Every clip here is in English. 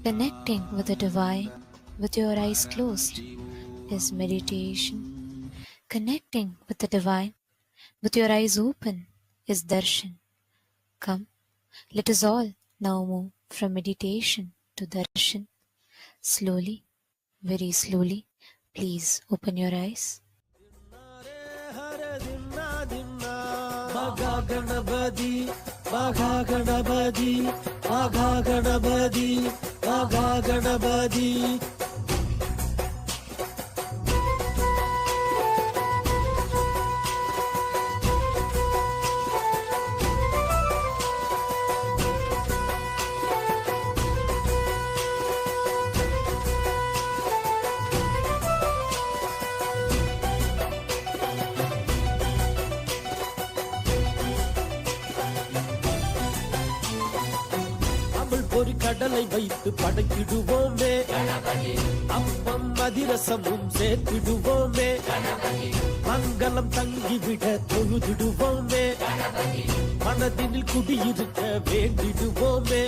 Connecting with the divine with your eyes closed is meditation. Connecting with the divine with your eyes open is darshan. Come, let us all now move from meditation to darshan. Slowly, very slowly, please open your eyes. Ganabadi, Bhaga Ganabadi, Bhaga Ganabadi, Bhaga Ganabadi. ஒரு கடலை வைத்து படைத்திடுவோமே, அப்பம் அதிரசமும் சேர்த்திடுவோமே, மங்களம் தங்கிவிட தொழுதிடுவோமே, மனதினில் குடியிருக்க வேண்டிடுவோமே.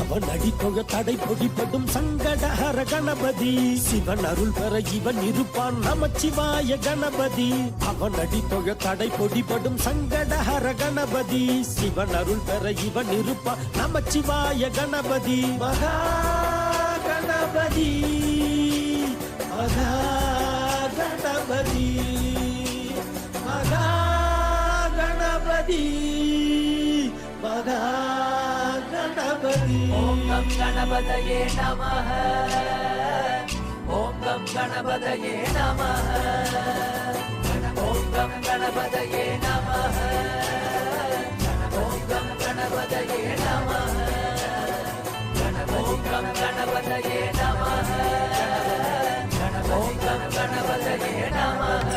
அவன் அடித்தொக தடை பொடிப்படும் சங்கடஹர கணபதி, சிவன் அருள் பெற இவன் இருப்பான் நமச்சிவாய கணபதி. அவன் அடித்தொக தடை பொடிப்படும் சங்கடஹர கணபதி, சிவன் அருள் பெற இவன் இருப்பான் நமச்சிவாய கணபதி. மகா கணபதி, மகா கணபதி, மகா கணபதி, மகா கணபதி. ஓம் கம் கணபதயே நமஹ, ஓம் கம் கணபதயே நமஹ, ஓம் கம் கணபதயே நமஹ, ஓம் கம் கணபதயே நமஹ, ஓம் கம் கணபதயே நமஹ, ஓம் கம் கணபதயே நமஹ.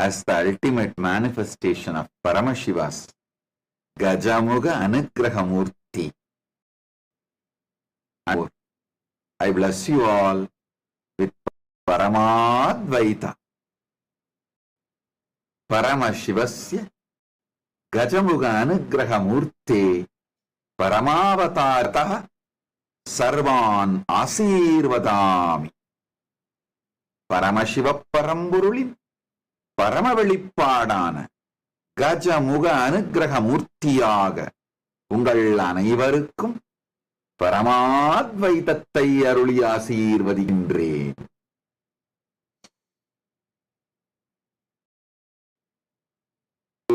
as the ultimate manifestation of Paramashiva's Gajamuga Anugraha Murthy. I bless you all with Paramadvaita. Paramashivasya Gajamuga Anugraha Murthy Parama Avatara Sarvan Asirvadami. Paramashiva Paramburulin Paramavelipadana Gajamuga Anugraha Murthiyaga உங்கள் அனைவருக்கும் பரமாத்வைதத்தை அருளி ஆசீர்வதிக்கின்றேன்.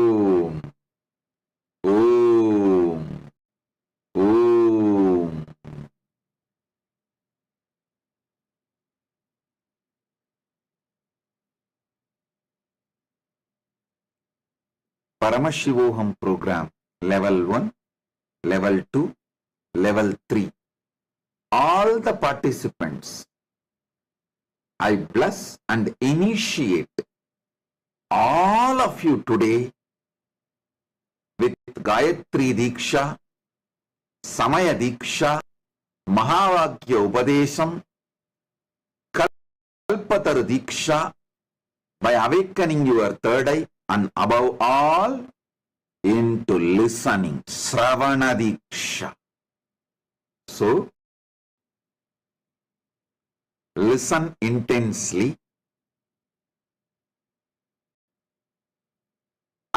ஓம் ஓம் ஓம். Paramashivoham program level 1, level 2, level 3. All the participants, I bless and initiate all of you today with Gayatri Diksha, Samaya Diksha, Mahavakya Upadesham, Kalpataru Diksha, by awakening your third eye and above all into listening, Sravana Diksha. So, listen intensely.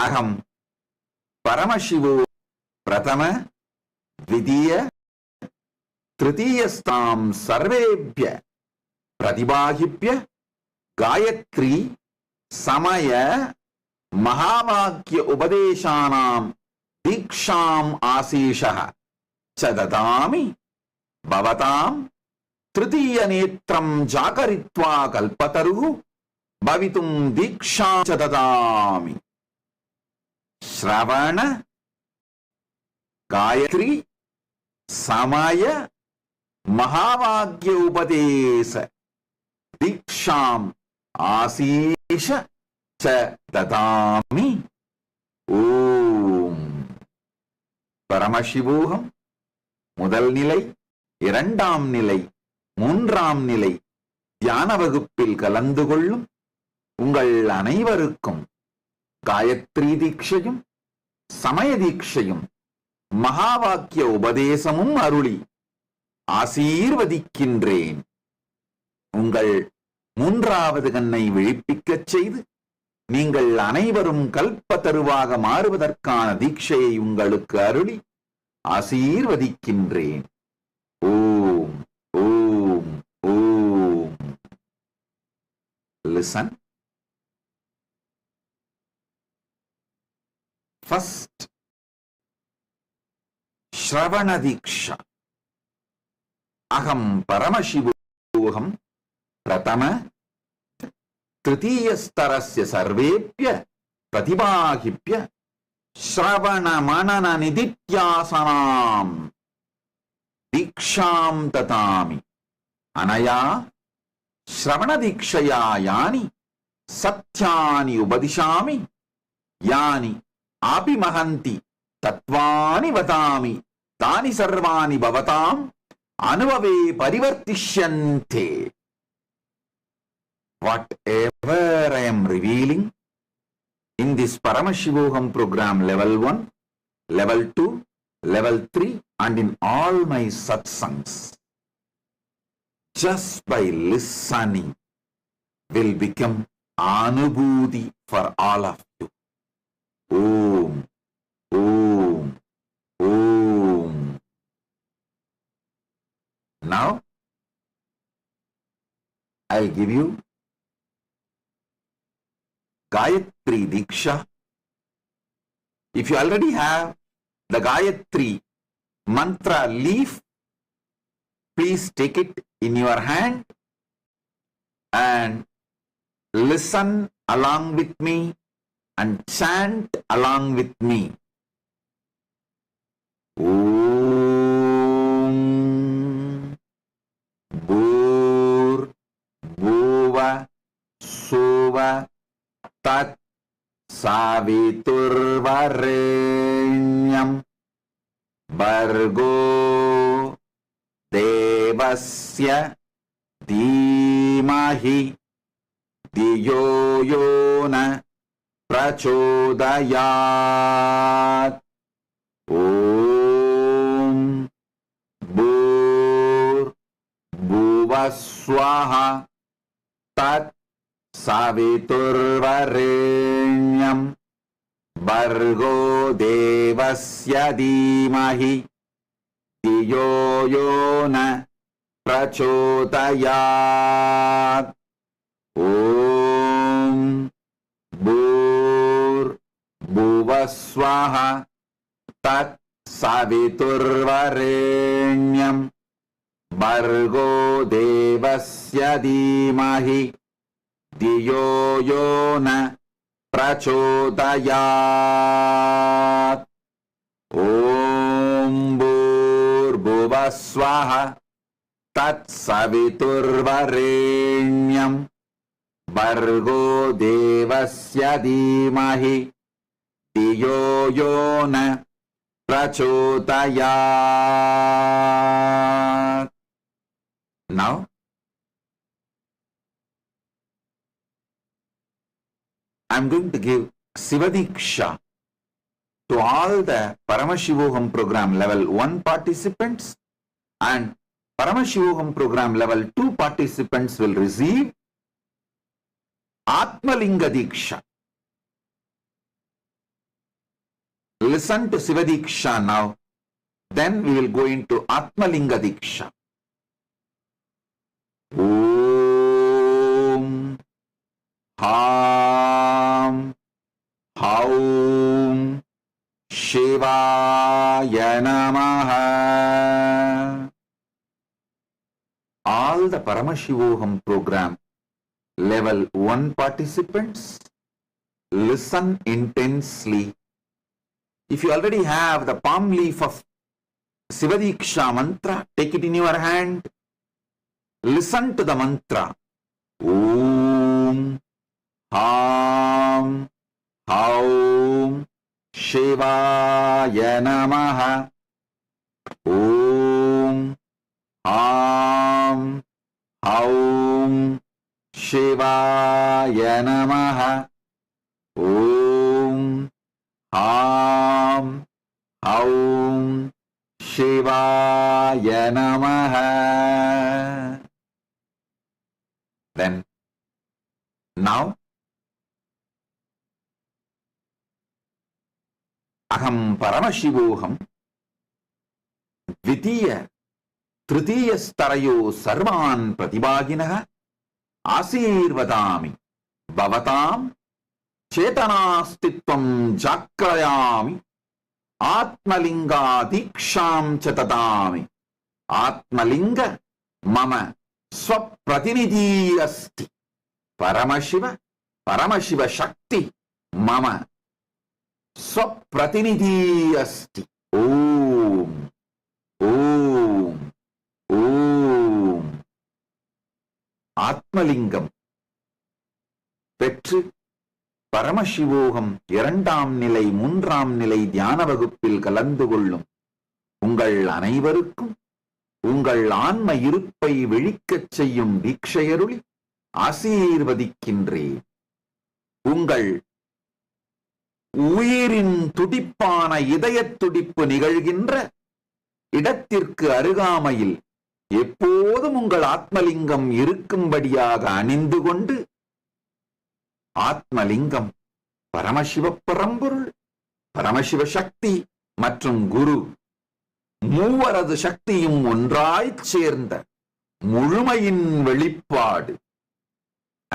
Aham Paramashivo Pratama Vidiya Tritiyastam Sarvebhya Pratibahibhya Gayatri Samaya Mahavakya Upadeshanam Diksham Asishaha Chadadami Bhavatam Tritiya Netram Jakaritva Kalpataru Bhavitum Diksham Chadadami. Shravana Gayatri Samaya Mahavakya Upadesa Diksham Asisha Chadadami. Om. Paramashivoham முதல் நிலை, இரண்டாம் நிலை, மூன்றாம் நிலை தியான வகுப்பில் கலந்து கொள்ளும் உங்கள் அனைவருக்கும் காயத்ரி தீட்சையும் சமய தீட்சையும் மகாவாக்கிய உபதேசமும் அருளி ஆசீர்வதிக்கின்றேன். உங்கள் மூன்றாவது கண்ணை விழிப்பிக்கச் செய்து நீங்கள் அனைவரும் கல்பத்தருவாக மாறுவதற்கான தீட்சையை உங்களுக்கு அருளி ஆசீர்வதிக்கின்றேன். ஓம் ஓம் ஓம். Listen. First, Shravana Diksha. Aham Paramashivoham Pratama Tritiyastarasya Sarvebhya Pratibahibhya Shravana Manana Nidityasanam Diksham Tatami. Anaya Shravana Dikshaya Yani Satyani Ubadishami Yani Api Mahanti Tatvani Vatami Tani Sarvani Bhavatam Anuvave Parivartishyante. Whatever I am revealing in this Paramashivoham program level 1, level 2, level 3 and in all my satsangs, just by listening will become Anubhuti for all of you. Om, Om, Om. Now, I'll give you Gayatri Diksha. If you already have the Gayatri mantra leaf, please take it in your hand and listen along with me and chant along with me. Om Bhur Bhuva Suva Tat saviturvarenyam bhargo devasya dhimahi diyo yona prachodayat. Om bhur bhuvaswaha tat saviturvarenyam bhargo devasya dhimahi diyo yona prachodayat. Om bhur bhuvaswaha tat saviturvarenyam bhargo devasya dhimahi diyo yona prachodayat. Om bhur bhuvaswaha tat saviturvarenyam bhargo devasya dhimahi diyo yona prachodayat. Now, I'm going to give Sivadiksha to all the Paramashivoham program level 1 participants, and Paramashivoham program level 2 participants will receive Atmalinga Diksha. Listen to Sivadiksha now, then we will go into Atmalinga Diksha. Om Ham Haum Shivaya Namaha. All the Paramashivoham program level 1 participants, listen intensely. If you already have the palm leaf of Sivadiksha mantra, take it in your hand. Listen to the mantra. Om Ham Haum Shivaya Namaha. Om Ham Haum Shivaya Namaha. Om Ham Haum Shivaya Namaha. Then, now, Aham Paramashivoham Dvitiya Tritiya Starayo Sarvan Pratibhaginaha Asirvadami Bhavatam Chetanastitvam Jakrayami Atmalinga Diksham Chatadami. Atmalinga Mama Swapratinidhi Asti. Paramashiva, Paramashiva Shakti Mama Swapratinidhi Asti. Om, Om, Om. Atmalingam பெற்று பரமசிவோகம் 2ஆம் நிலை 3ஆம் நிலை தியான வகுப்பில் கலந்து கொள்ளும் உங்கள் அனைவருக்கும் உங்கள் ஆன்ம இருப்பை விழிக்கச் செய்யும் தீட்சையருளி ஆசீர்வதிக்கின்றேன். உங்கள் உயிரின் துடிப்பான இதயத் துடிப்பு நிகழ்கின்ற இடத்திற்கு அருகாமையில் எப்போதும் உங்கள் ஆத்மலிங்கம் இருக்கும்படியாக அணிந்து கொண்டு, ஆத்மலிங்கம் பரமசிவ பரம்பொருள், பரமசிவ சக்தி மற்றும் குரு மூவரது சக்தியும் ஒன்றாய்ச் சேர்ந்த முழுமையின் வெளிப்பாடு.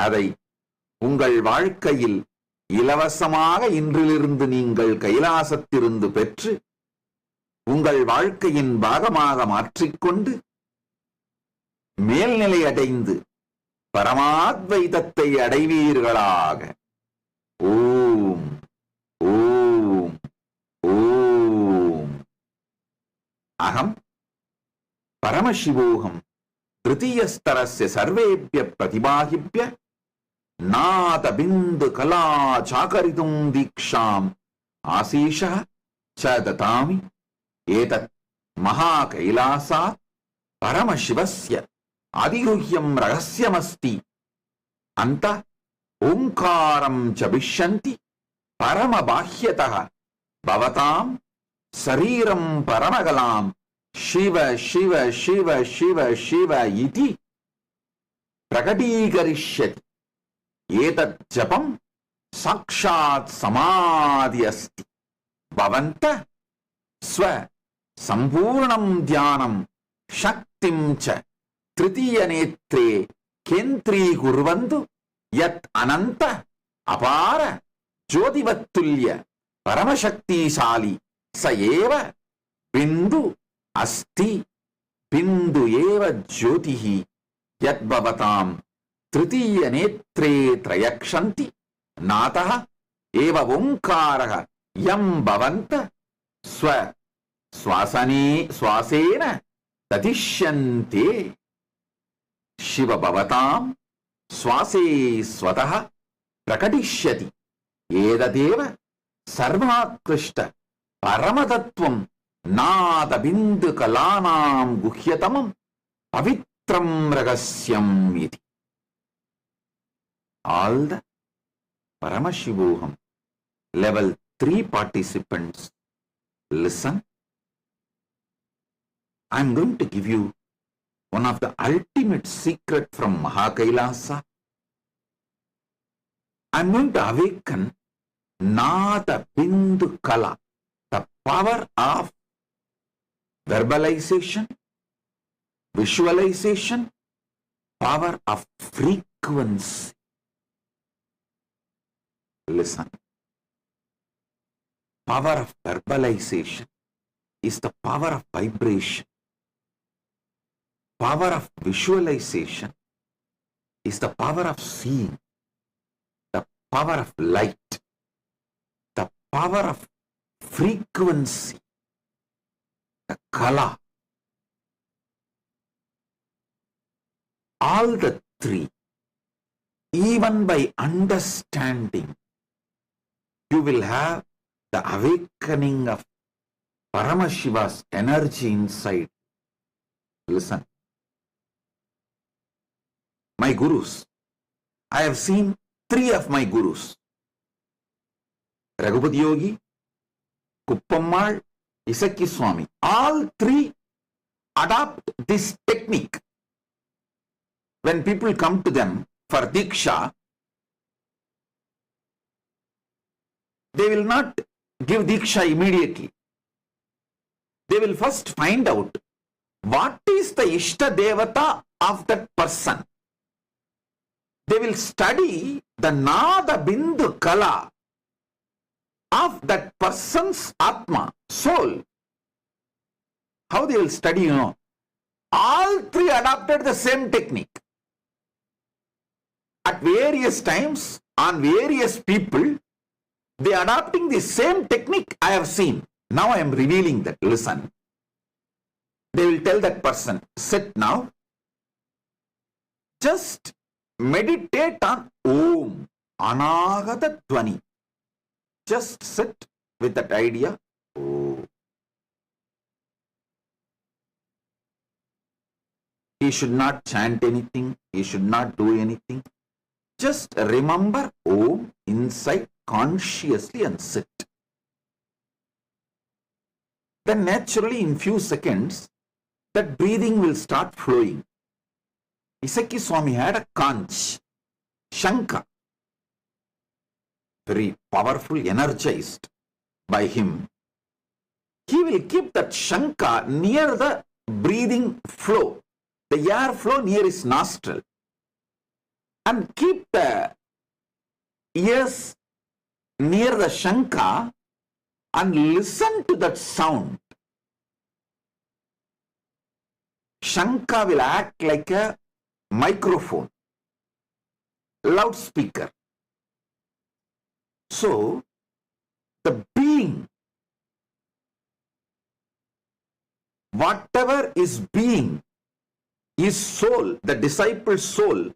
அதை உங்கள் வாழ்க்கையில் இலவசமாக இன்றிலிருந்து நீங்கள் கைலாசத்திலிருந்து பெற்று உங்கள் வாழ்க்கையின் பாகமாக மாற்றிக்கொண்டு மேல்நிலை அடைந்து பரமாத்வைதத்தை அடைவீர்களாக. ஓம் ஓம் ஓம். அகம் பரமசிவோகம் திருத்தீயஸ்தரஸ்ய சர்வேப்ய பிரதிபாகிப்ய Nata bindu kala chakaritum diksham asisha chadatami etat mahakailasa Paramashivasya adiruhyam rahasyamasti anta omkaram chabishyanti paramabhahyataha bhavatam sariram paramagalam Shiva Shiva Shiva Shiva Shiva iti prakatikarishyati etat japam sakshat samadhi asti bhavanta swa sampurnam dhyanam shaktim cha tritiya netre kentri kurvantu yat ananta apara jyotivattulya paramashaktisali sa eva bindu asti bindu eva jyotihi yat bhavatam tritiya netre trayakshanti nataha eva omkaraha yam bhavanta swa swasena tatishyante Shiva bhavatam swase swataha prakatishyati edadeva sarvakrishta paramatatvam nada bindu kalanam guhyatamam pavitram ragasyam iti. All the Paramashivoham level 3 participants listen. I am going to give you one of the ultimate secret from Mahakailasa. I am going to awaken Nada Bindu Kala, the power of verbalization, visualization, power of frequency. Listen. Power of verbalization is the power of vibration. Power of visualization is the power of seeing, the power of light, the power of frequency, the kala. All the three, even by understanding, you will have the awakening of Paramashiva's energy inside. Listen. My gurus. I have seen 3 of my gurus. Raghupati Yogi, Kuppammal, Isaki Swami. All 3 adopt this technique. When people come to them for Diksha, they will not give Diksha immediately. They will first find out what is the Ishta Devata of that person. They will study the Nada Bindu Kala of that person's Atma, soul. How they will study, all 3 adopted the same technique. At various times, on various people, they are adopting the same technique I have seen. Now I am revealing that. Listen. They will tell that person, sit now. Just meditate on Om, Anagata Dvani. Just sit with that idea. Oh. He should not chant anything. He should not do anything. Just remember Om inside consciously and sit. Then naturally in few seconds, that breathing will start flowing. Isaki Swami had a conch, Shanka, very powerful, energized by him. He will keep that Shanka near the breathing flow, the air flow near his nostril, and keep the ears near the Shanka and listen to that sound. Shanka will act like a microphone, loudspeaker. So, the being, whatever is being, his soul, the disciple's soul,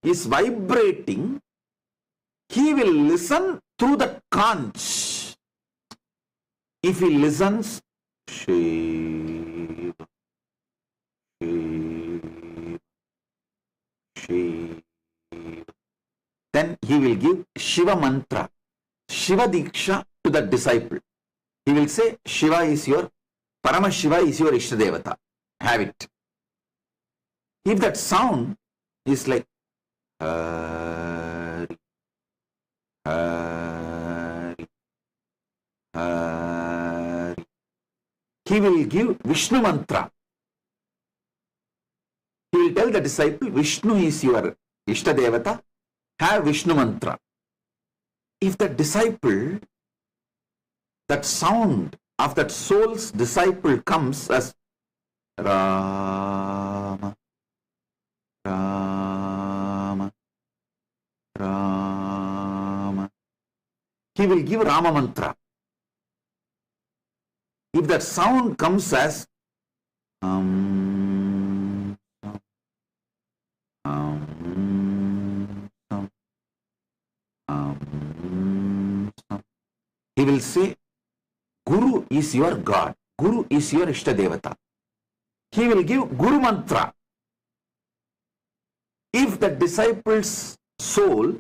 is vibrating he will listen through the conch. If he listens, Shiva, Shiva, Shiva, then he will give Shiva mantra, Shiva Diksha to the disciple. He will say, Shiva is your, Paramashiva is your Ishtadevata. Have it. If that sound is like Hari, Hari, Hari, he will give Vishnu mantra. He will tell the disciple, Vishnu is your Ishtadevata. Have Vishnu mantra. If the disciple, that sound of that soul's disciple comes as Rama, Rama, Rama, he will give Rama mantra. If that sound comes as he will say, Guru is your God. Guru is your Ishtadevata. He will give Guru mantra. If the disciple's soul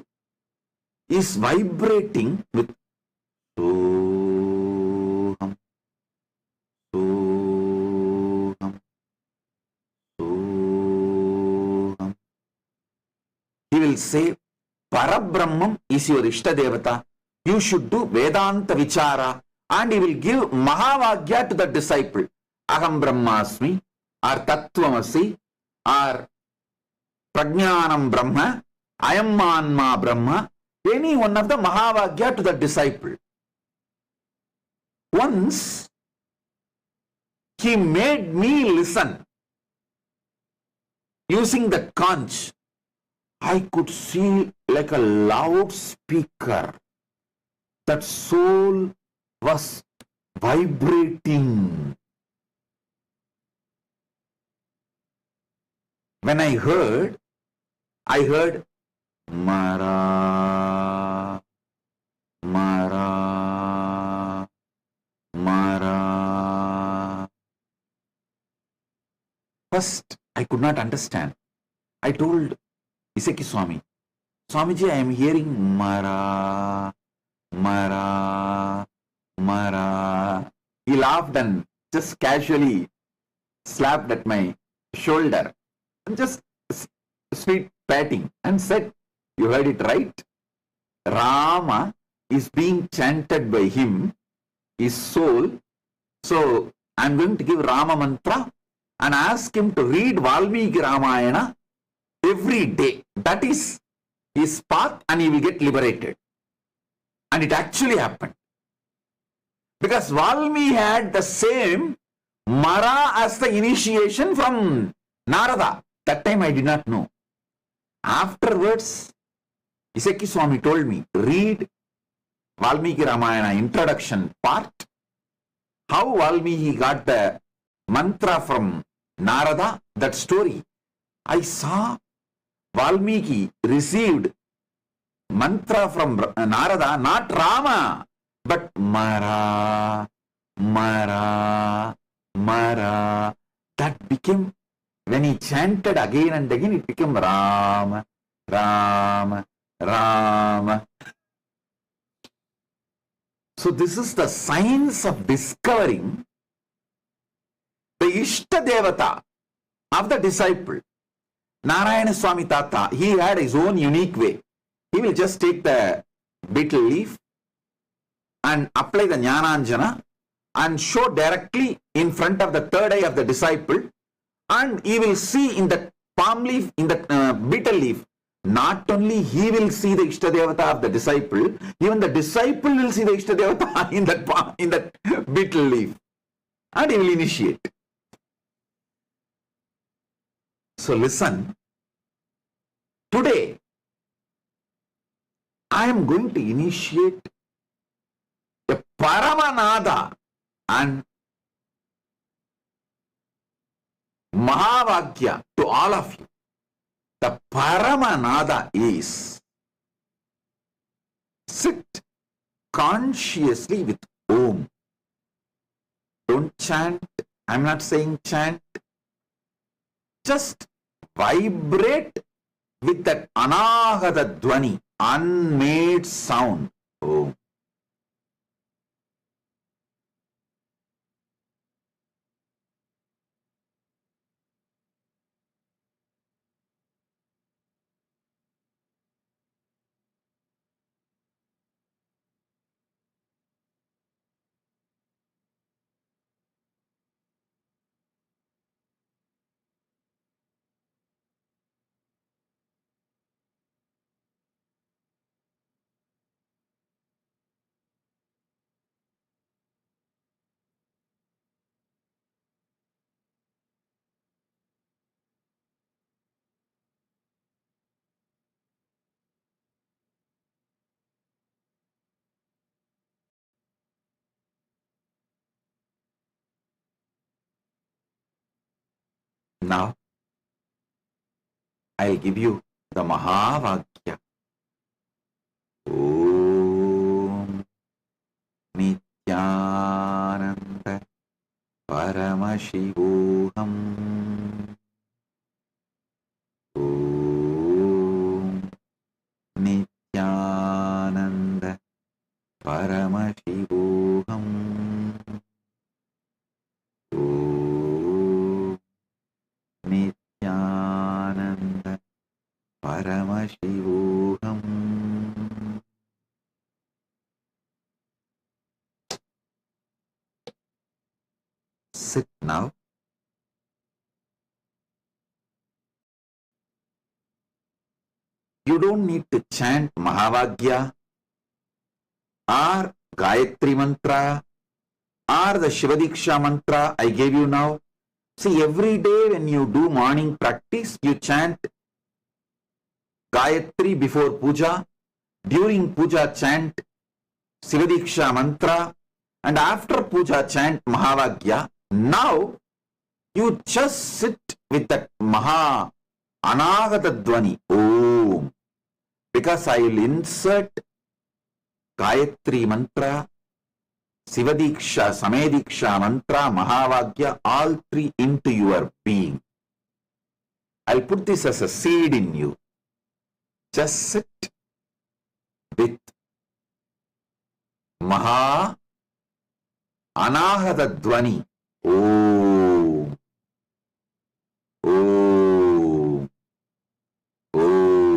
is vibrating with Soham, Soham, Soham, he will say, Parabrahmam is your Ishtadevata. You should do Vedanta Vichara, and he will give Mahavagya to the disciple. Aham Brahmasmi, or Tattvamasi, or Prajnanam Brahma, Ayam Manma Brahma, any one of the Mahavagya to the disciple. Once he made me listen using the conch. I could see like a loudspeaker. That soul was vibrating. When I heard Mara, Mara, Mara. First, I could not understand. I told Iseki Swami, Swamiji, I am hearing Mara, Mara, Mara. He laughed and just casually slapped at my shoulder, and just sweet patting, and said, you heard it right. Rama is being chanted by him, his soul. So I'm going to give Rama mantra and ask him to read Valmiki Ramayana every day. That is his path, and he will get liberated. And it actually happened. Because Valmiki had the same Mara as the initiation from Narada. That time I did not know. Afterwards, Iseki Swami told me, read Valmiki Ramayana introduction part, how Valmiki got the mantra from Narada, that story. I saw Valmiki received mantra from Narada, not Rama, but Mara, Mara, Mara. That became, when he chanted again and again, it became Rama, Rama, Rama. So this is the science of discovering the Ishta Devata of the disciple. Narayana Swami Tata, he had his own unique way. He will just take the betel leaf and apply the Jnananjana and show directly in front of the third eye of the disciple, and he will see in the palm leaf, in the betel leaf, not only he will see the Ishtadevata of the disciple, even the disciple will see the Ishtadevata in that betel leaf, and he will initiate. So listen, today I am going to initiate a Paramanada and Mahavagya to all of you. The Paramanada is Sit consciously with Om. Don't chant. I'm not saying chant. Just vibrate with that anahata dwani, unmade sound. Om. Now, I'll give you the Mahavakya. Om Nithyananda Paramashivoham. Om Nithyananda Paramashivoham. Om Nithyananda Paramashivoham. Sit now. You don't need to chant Mahavagya or Gayatri mantra or the Shivadiksha mantra I gave you now. See, every day when you do morning practice, you chant Gayatri before puja. During puja, chant Shivadiksha mantra. And after puja, chant Mahavagya. Now, you just sit with that Maha Anagata Dwani. Om. Because I will insert Gayatri mantra, Sivadiksha, Samediksha mantra, Mahavagya, all three into your being. I'll put this as a seed in you. Just sit with Maha Anahata Dwani. Om. Om. Om.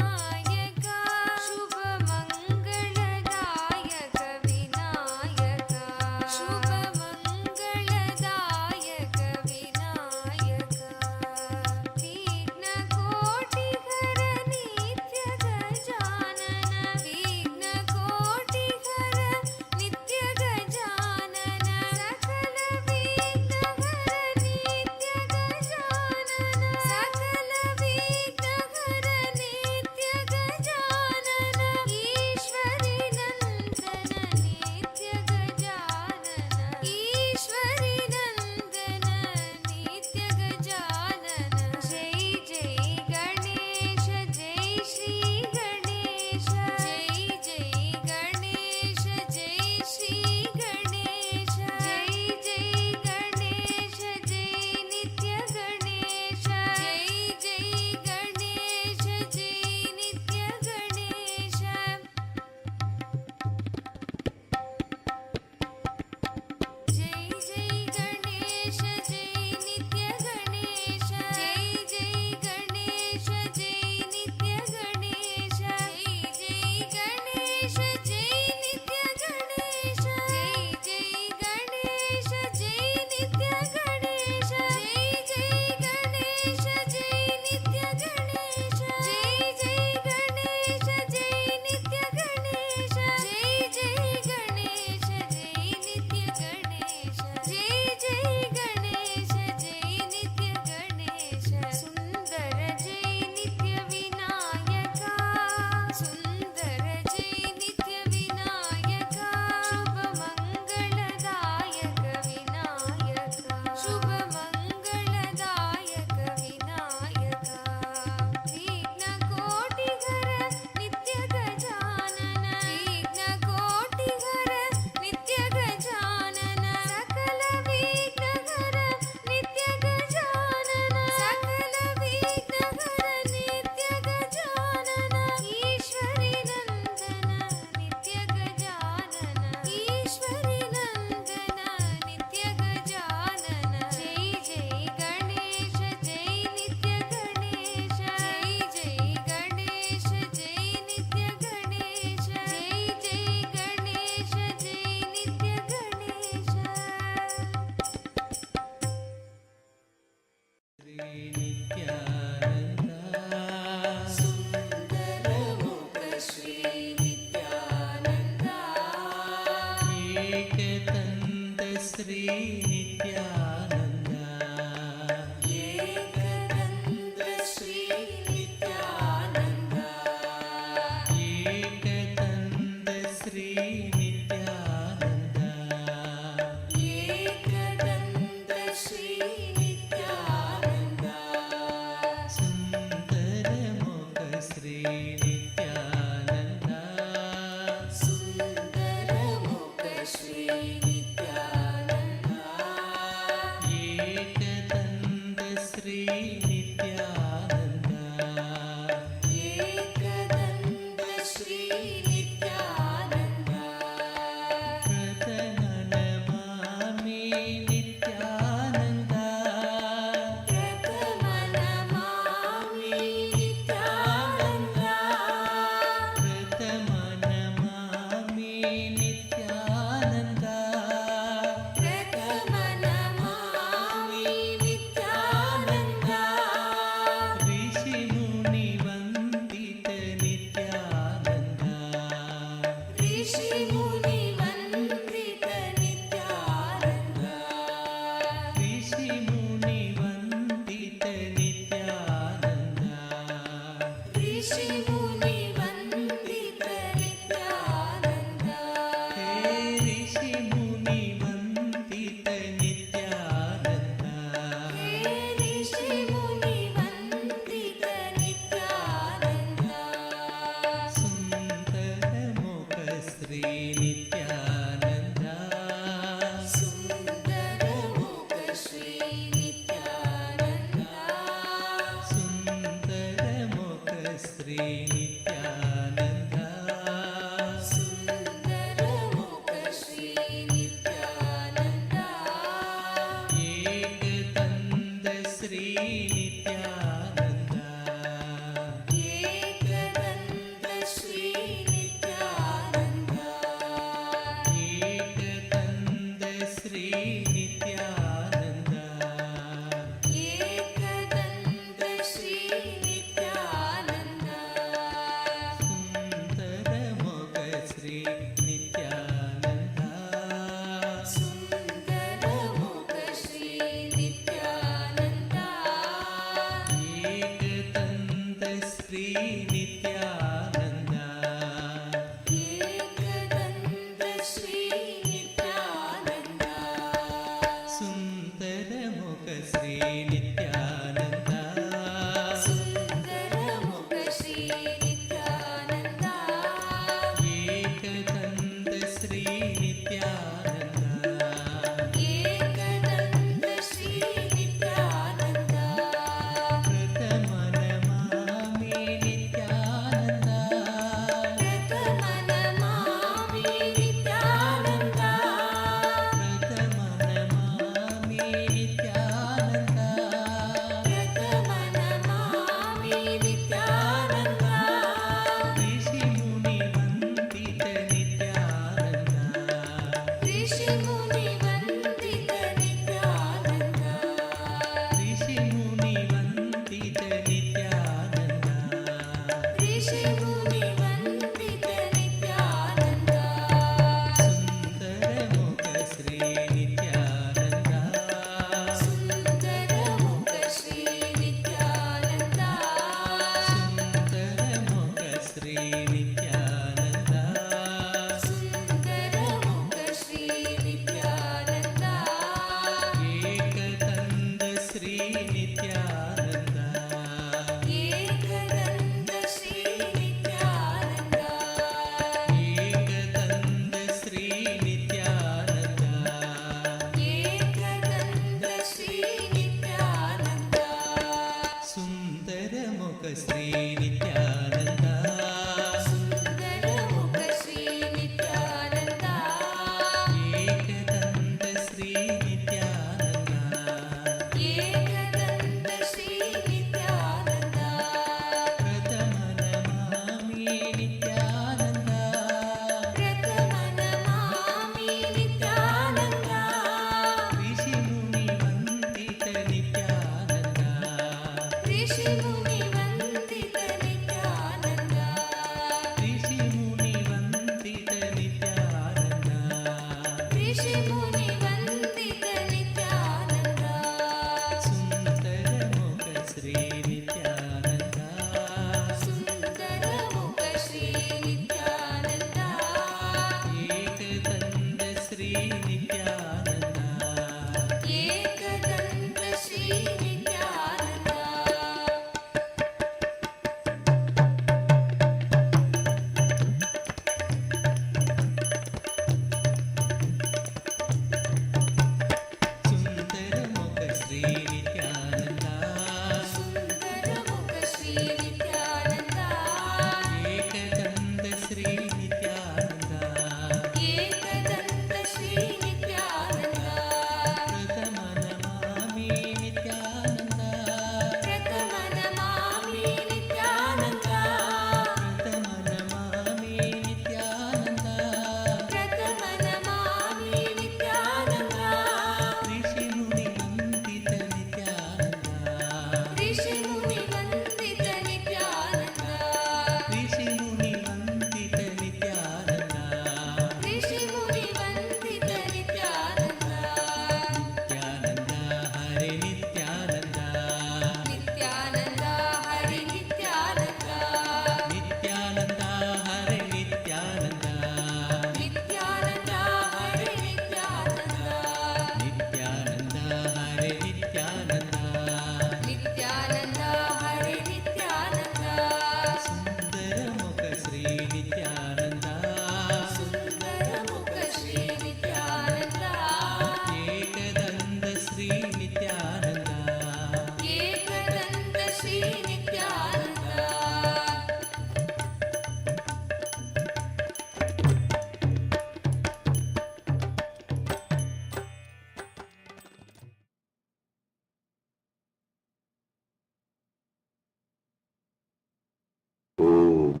Om,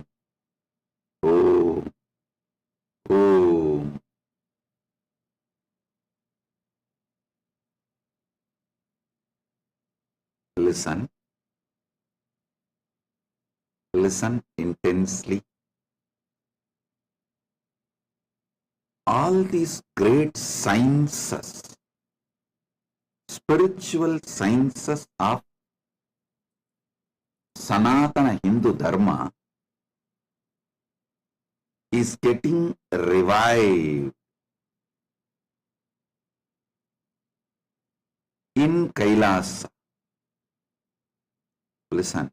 Om, Om. Listen, listen intensely. All these great sciences, spiritual sciences of Sanatana Hindu Dharma is getting revived. in Kailasa. Listen.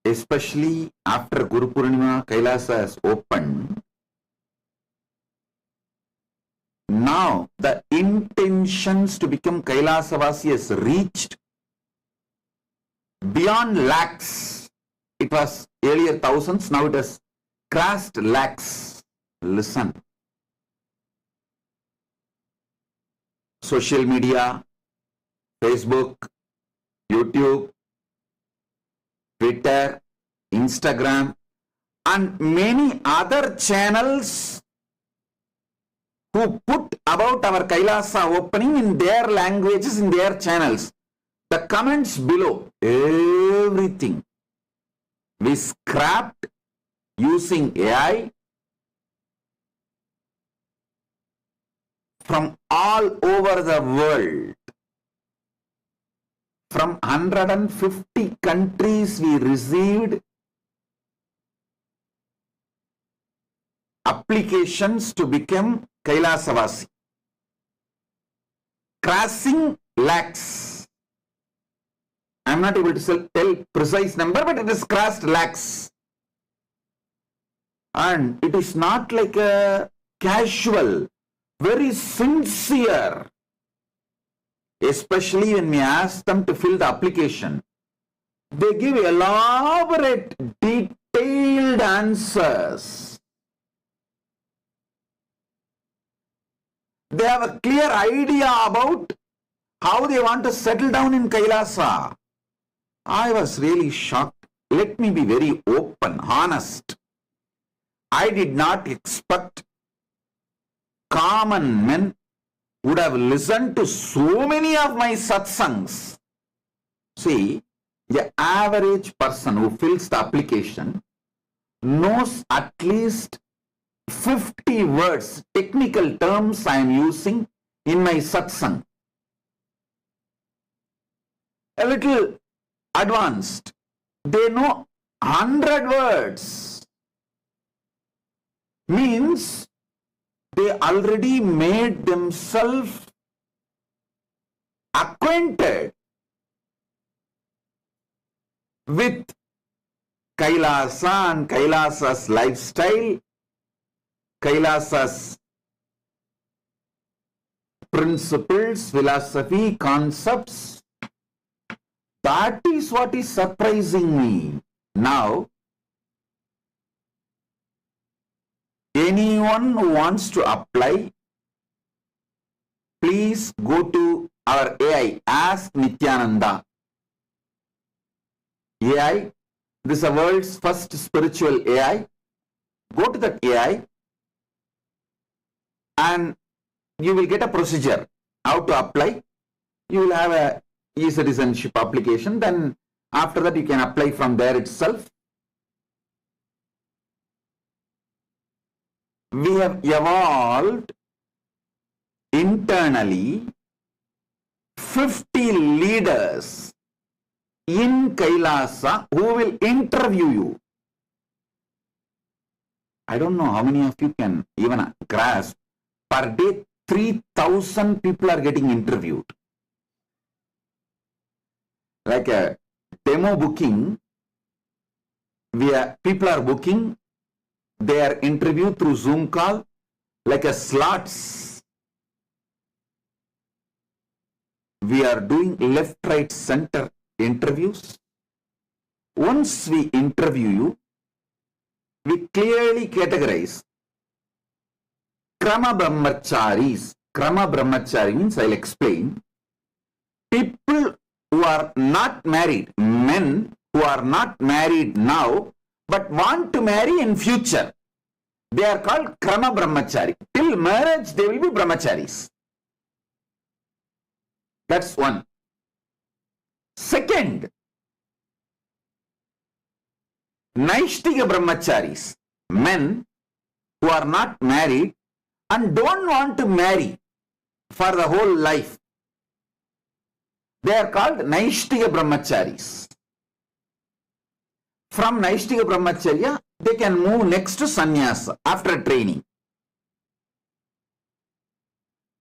Especially after Guru Purnima, Kailasa has opened. Now the intentions to become Kailasavasi has reached beyond lakhs. It was earlier thousands, now it has crossed lakhs. Listen. Social media, Facebook, YouTube, Twitter, Instagram, and many other channels who put about our Kailasa opening in their languages, in their channels. The comments below, everything we scrapped using AI from all over the world. From 150 countries we received applications to become Kailasavasi, crossing lakhs. I am not able to tell precise number, but it has crossed lakhs. And it is not like a casual, very sincere. Especially when we ask them to fill the application, they give elaborate, detailed answers. They have a clear idea about how they want to settle down in Kailasa. I was really shocked. Let me be very open, honest. I did not expect common men would have listened to so many of my satsangs. See, the average person who fills the application knows at least 50 words, technical terms I am using in my satsang. A little advanced. They know 100 words. Means they already made themselves acquainted with Kailasa and Kailasa's lifestyle, Kailasa's principles, philosophy, concepts. That is what is surprising me. Now, anyone who wants to apply, please go to our AI, Ask Nithyananda. AI, this is the world's first spiritual AI. Go to that AI and you will get a procedure how to apply. You will have a e-citizenship application. Then after that you can apply from there itself. We have evolved internally 50 leaders in Kailasa who will interview you. I don't know how many of you can even grasp. Per day, 3,000 people are getting interviewed. Like a demo booking, people are booking, they are interviewed through Zoom call, like a slots. We are doing left, right, center interviews. Once we interview you, we clearly categorize Krama Brahmacharis. Krama Brahmachari means, I'll explain. People who are not married, men who are not married now, but want to marry in future. They are called Krama Brahmachari. Till marriage, they will be Brahmacharis. That's one. Second, Naishtiga Brahmacharis. Men who are not married and don't want to marry for the whole life. They are called Naishtiga Brahmacharis. From Naishtiga Brahmacharya, they can move next to sannyasa after training.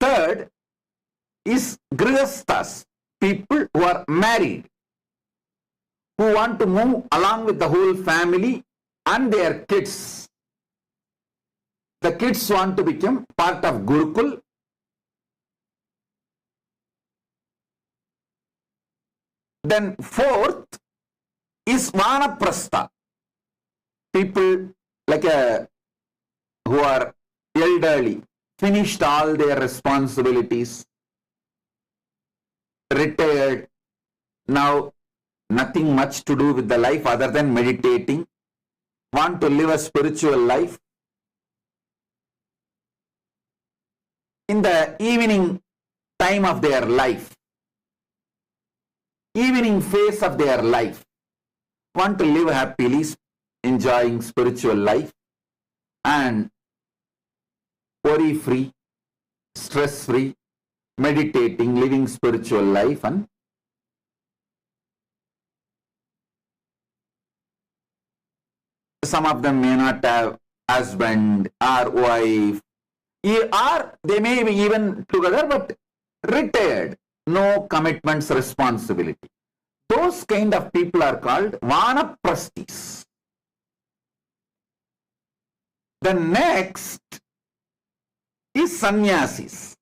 Third is grihasthas, people who are married, who want to move along with the whole family and their kids. The kids want to become part of Gurukul. Then fourth is Vanaprastha, people like who are elderly, finished all their responsibilities, retired, now nothing much to do with the life other than meditating, want to live a spiritual life. In the evening time of their life, evening phase of their life, want to live happily, enjoying spiritual life and worry-free, stress-free, meditating, living spiritual life. And some of them may not have husband or wife, or they may be even together but retired, no commitments, responsibility. Those kind of people are called Vanaprasthis. The next is sannyasis.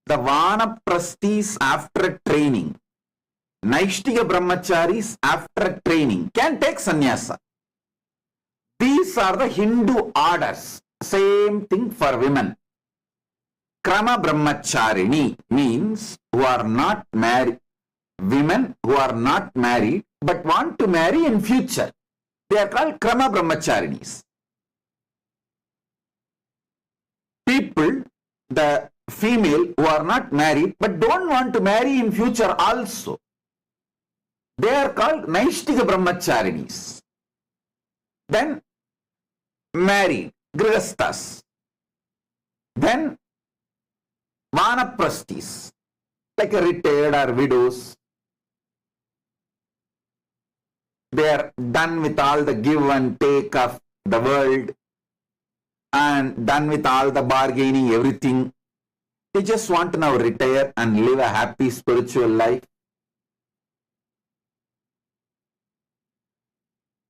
The Vanaprasthis after training, Naishtika Brahmacharis after training can take sannyasa. These are the Hindu orders. Same thing for women. Krama Brahmacharini means who are not married, women who are not married but want to marry in future. They are called Krama Brahmacharinis. People, the female who are not married but don't want to marry in future also, they are called Naishtika Brahmacharinis. Then married, grihasthas. Then Vanaprasthis, like a retired or widows. They are done with all the give and take of the world and done with all the bargaining, everything. They just want to now retire and live a happy spiritual life.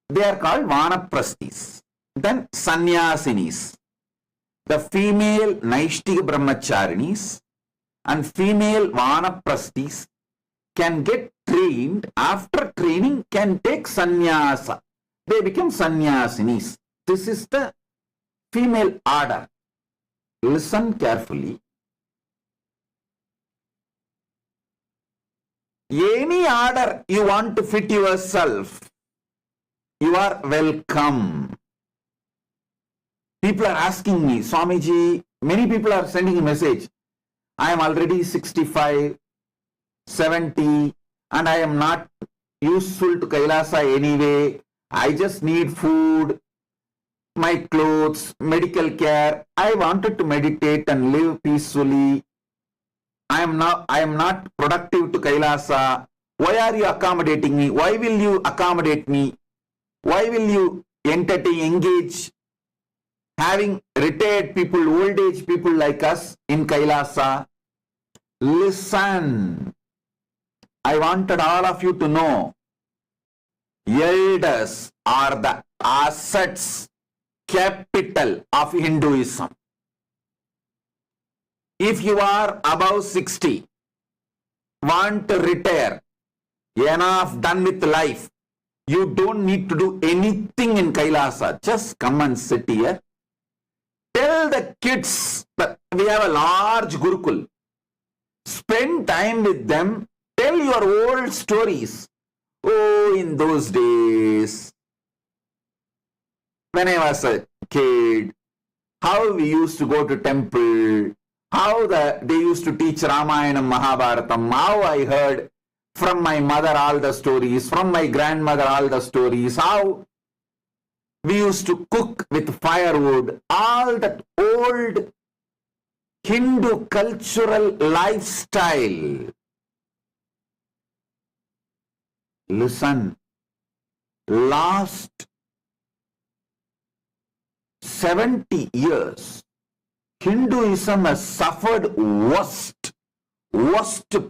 They are called Vanaprasthis. Then Sannyasinis, the female Naishtika Brahmacharinis and female Vanaprasthis can get trained. After training can take sannyasa. They become sannyasinis. This is the female order. Listen carefully. Any order you want to fit yourself, you are welcome. People are asking me, Swamiji, many people are sending a message. I am already 65, 70, and I am not useful to Kailasa anyway. I just need food, my clothes, medical care. I wanted to meditate and live peacefully. I am not productive to Kailasa. Why are you accommodating me? Why will you accommodate me? Why will you entertain, engage having retired people, old age people like us in Kailasa? Listen, I wanted all of you to know, elders are the assets, capital of Hinduism. If you are above 60, want to retire, enough done with life, you don't need to do anything in Kailasa. Just come and sit here. Tell the kids that we have a large Gurukul. Spend time with them. Tell your old stories. Oh, in those days, when I was a kid, how we used to go to temple, how they used to teach Ramayana, Mahabharatam, how I heard from my mother all the stories, from my grandmother all the stories, how we used to cook with firewood, all that old Hindu cultural lifestyle. Listen, last 70 years, Hinduism has suffered worst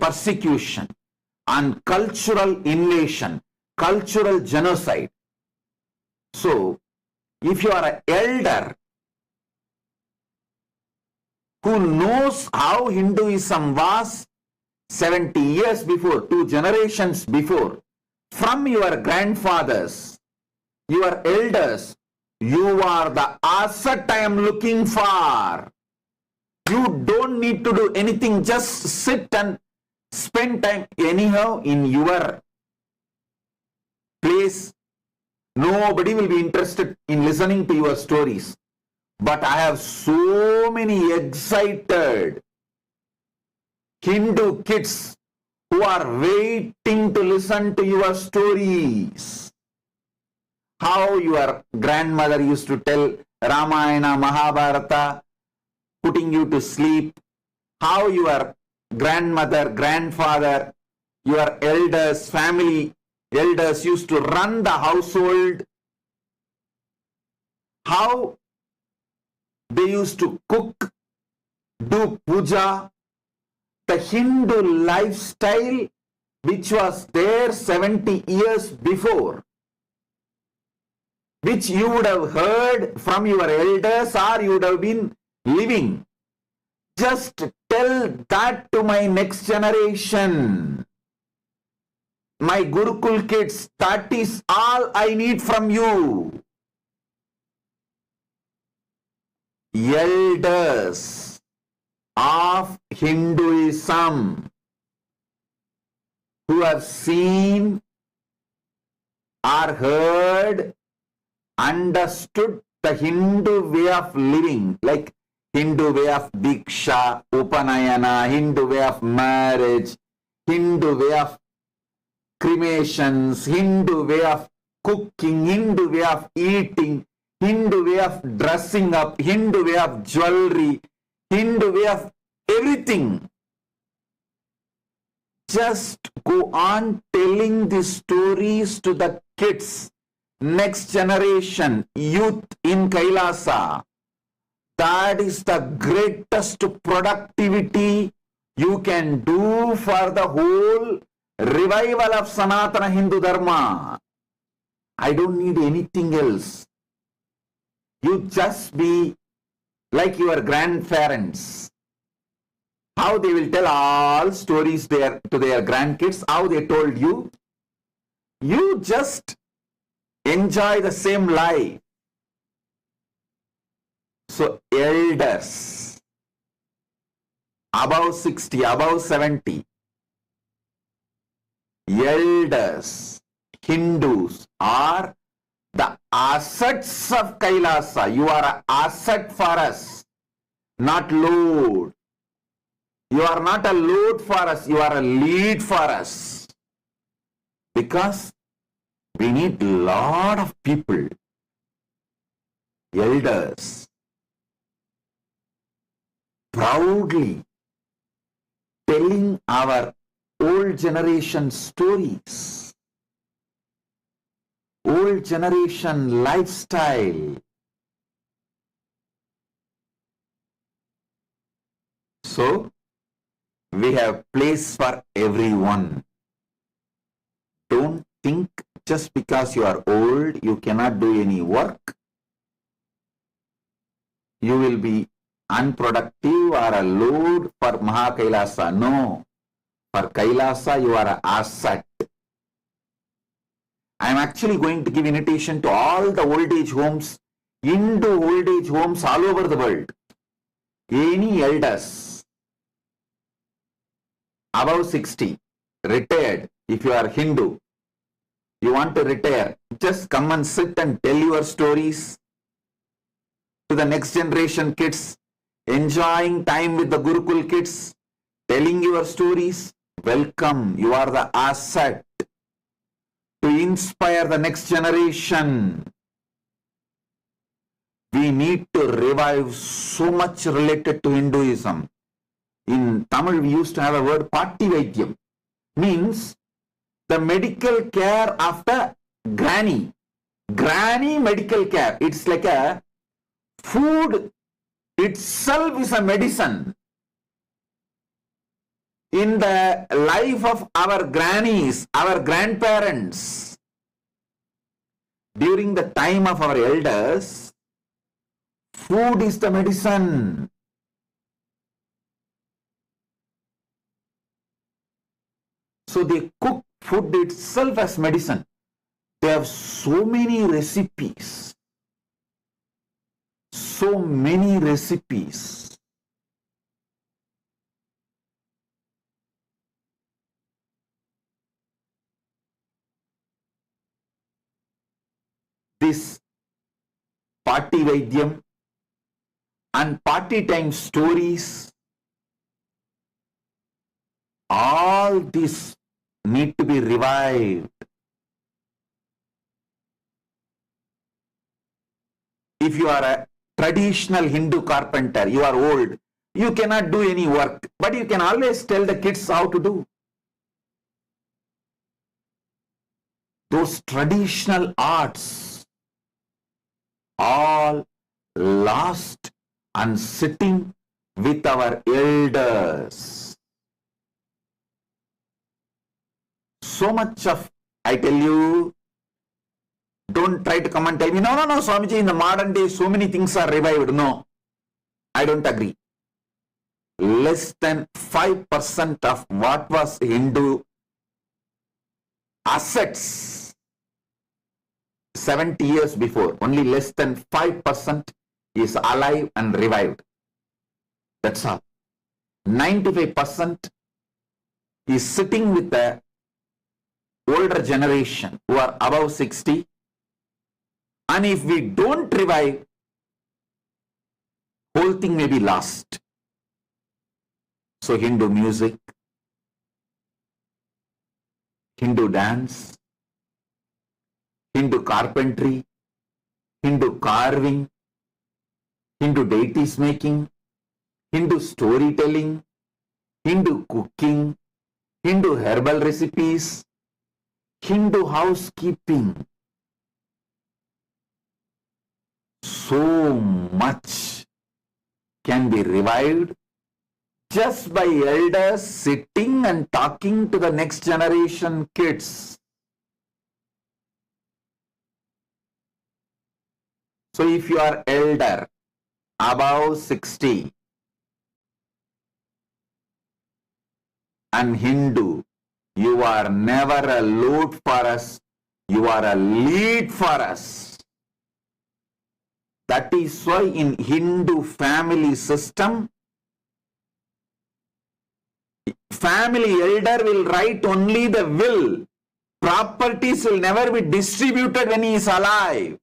persecution and cultural invasion, cultural genocide. So, if you are an elder who knows how Hinduism was 70 years before, 2 generations before, from your grandfathers, your elders, you are the asset I am looking for. You don't need to do anything, just sit and spend time anyhow in your place. Nobody will be interested in listening to your stories. But I have so many excited Hindu kids who are waiting to listen to your stories. How your grandmother used to tell Ramayana, Mahabharata, putting you to sleep. How your grandmother, grandfather, your elders, family elders used to run the household. How they used to cook, do puja. The Hindu lifestyle which was there 70 years before, which you would have heard from your elders or you would have been living. Just tell that to my next generation. My Gurukul kids, that is all I need from you. Elders of Hinduism who have seen or heard, understood the Hindu way of living, like Hindu way of Diksha, Upanayana, Hindu way of marriage, Hindu way of cremations, Hindu way of cooking, Hindu way of eating, Hindu way of dressing up, Hindu way of jewelry, Hindu way of everything. Just go on telling these stories to the kids, next generation, youth in Kailasa. That is the greatest productivity you can do for the whole revival of Sanatana Hindu Dharma. I don't need anything else. You just be like your grandparents. How they will tell all stories there to their grandkids, how they told you. You just enjoy the same life. So elders, above 60, above 70, elders, Hindus are the assets of Kailasa. You are an asset for us, not load. You are not a load for us, you are a lead for us. Because we need a lot of people, elders, proudly telling our old generation stories, old generation lifestyle. So, we have place for everyone. Don't think just because you are old, you cannot do any work. You will be unproductive or a load for Mahakailasa. No. For Kailasa, you are an asset. I am actually going to give invitation to all the old age homes, into old age homes all over the world. Any elders above 60, retired, if you are Hindu, you want to retire, just come and sit and tell your stories to the next generation kids, enjoying time with the Gurukul kids, telling your stories. Welcome, you are the asset to inspire the next generation. We need to revive so much related to Hinduism. In Tamil, we used to have a word, Patti Vaidyam, means the medical care after granny. Granny medical care. It's like a Food itself is a medicine. In the life of our grannies, our grandparents, during the time of our elders, food is the medicine. So they cook food itself as medicine. They have so many recipes. So many recipes. This party Vaidyam and party time stories, all these need to be revived. If you are a traditional Hindu carpenter, you are old, you cannot do any work, but you can always tell the kids how to do. Those traditional arts, all lost and sitting with our elders. So much of, I tell you, don't try to come and tell me, no, Swamiji, in the modern day, so many things are revived. No, I don't agree. Less than 5% of what was Hindu assets 70 years before, only less than 5% is alive and revived. That's all. 95% is sitting with the older generation who are above 60. And if we don't revive, whole thing may be lost. So Hindu music, Hindu dance, Hindu carpentry, Hindu carving, Hindu deities making, Hindu storytelling, Hindu cooking, Hindu herbal recipes, Hindu housekeeping. So much can be revived just by elders sitting and talking to the next generation kids. So if you are elder, above 60, and Hindu, you are never a load for us, you are a lead for us. That is why in Hindu family system, family elder will write only the will. Properties will never be distributed when he is alive.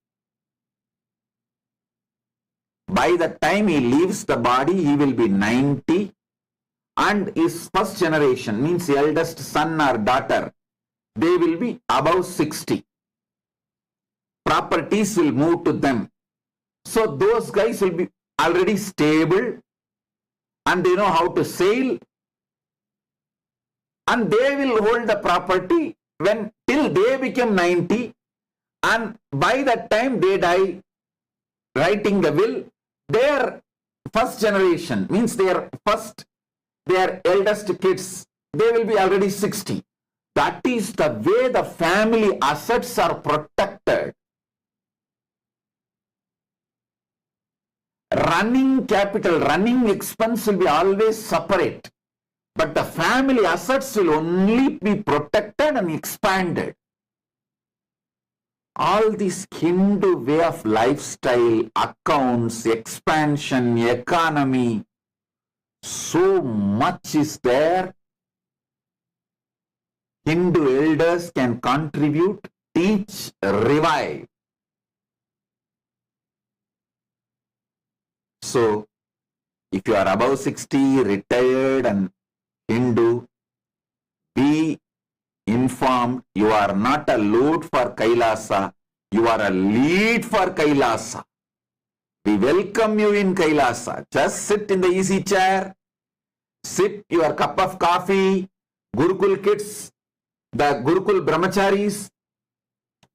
By the time he leaves the body, he will be 90, and his first generation, means the eldest son or daughter, they will be above 60. Properties will move to them. So those guys will be already stable and they know how to sail, and they will hold the property when till they become 90, and by that time they die writing the will. Their first generation, means their eldest kids, they will be already 60. That is the way the family assets are protected. Running capital, running expense will be always separate, but the family assets will only be protected and expanded. All this Hindu way of lifestyle, accounts, expansion, economy, so much is there. Hindu elders can contribute, teach, revive. So, if you are above 60, retired and Hindu, be informed, you are not a load for Kailasa, you are a lead for Kailasa. We welcome you in Kailasa. Just sit in the easy chair, sip your cup of coffee. Gurukul kids, the Gurukul brahmacharis,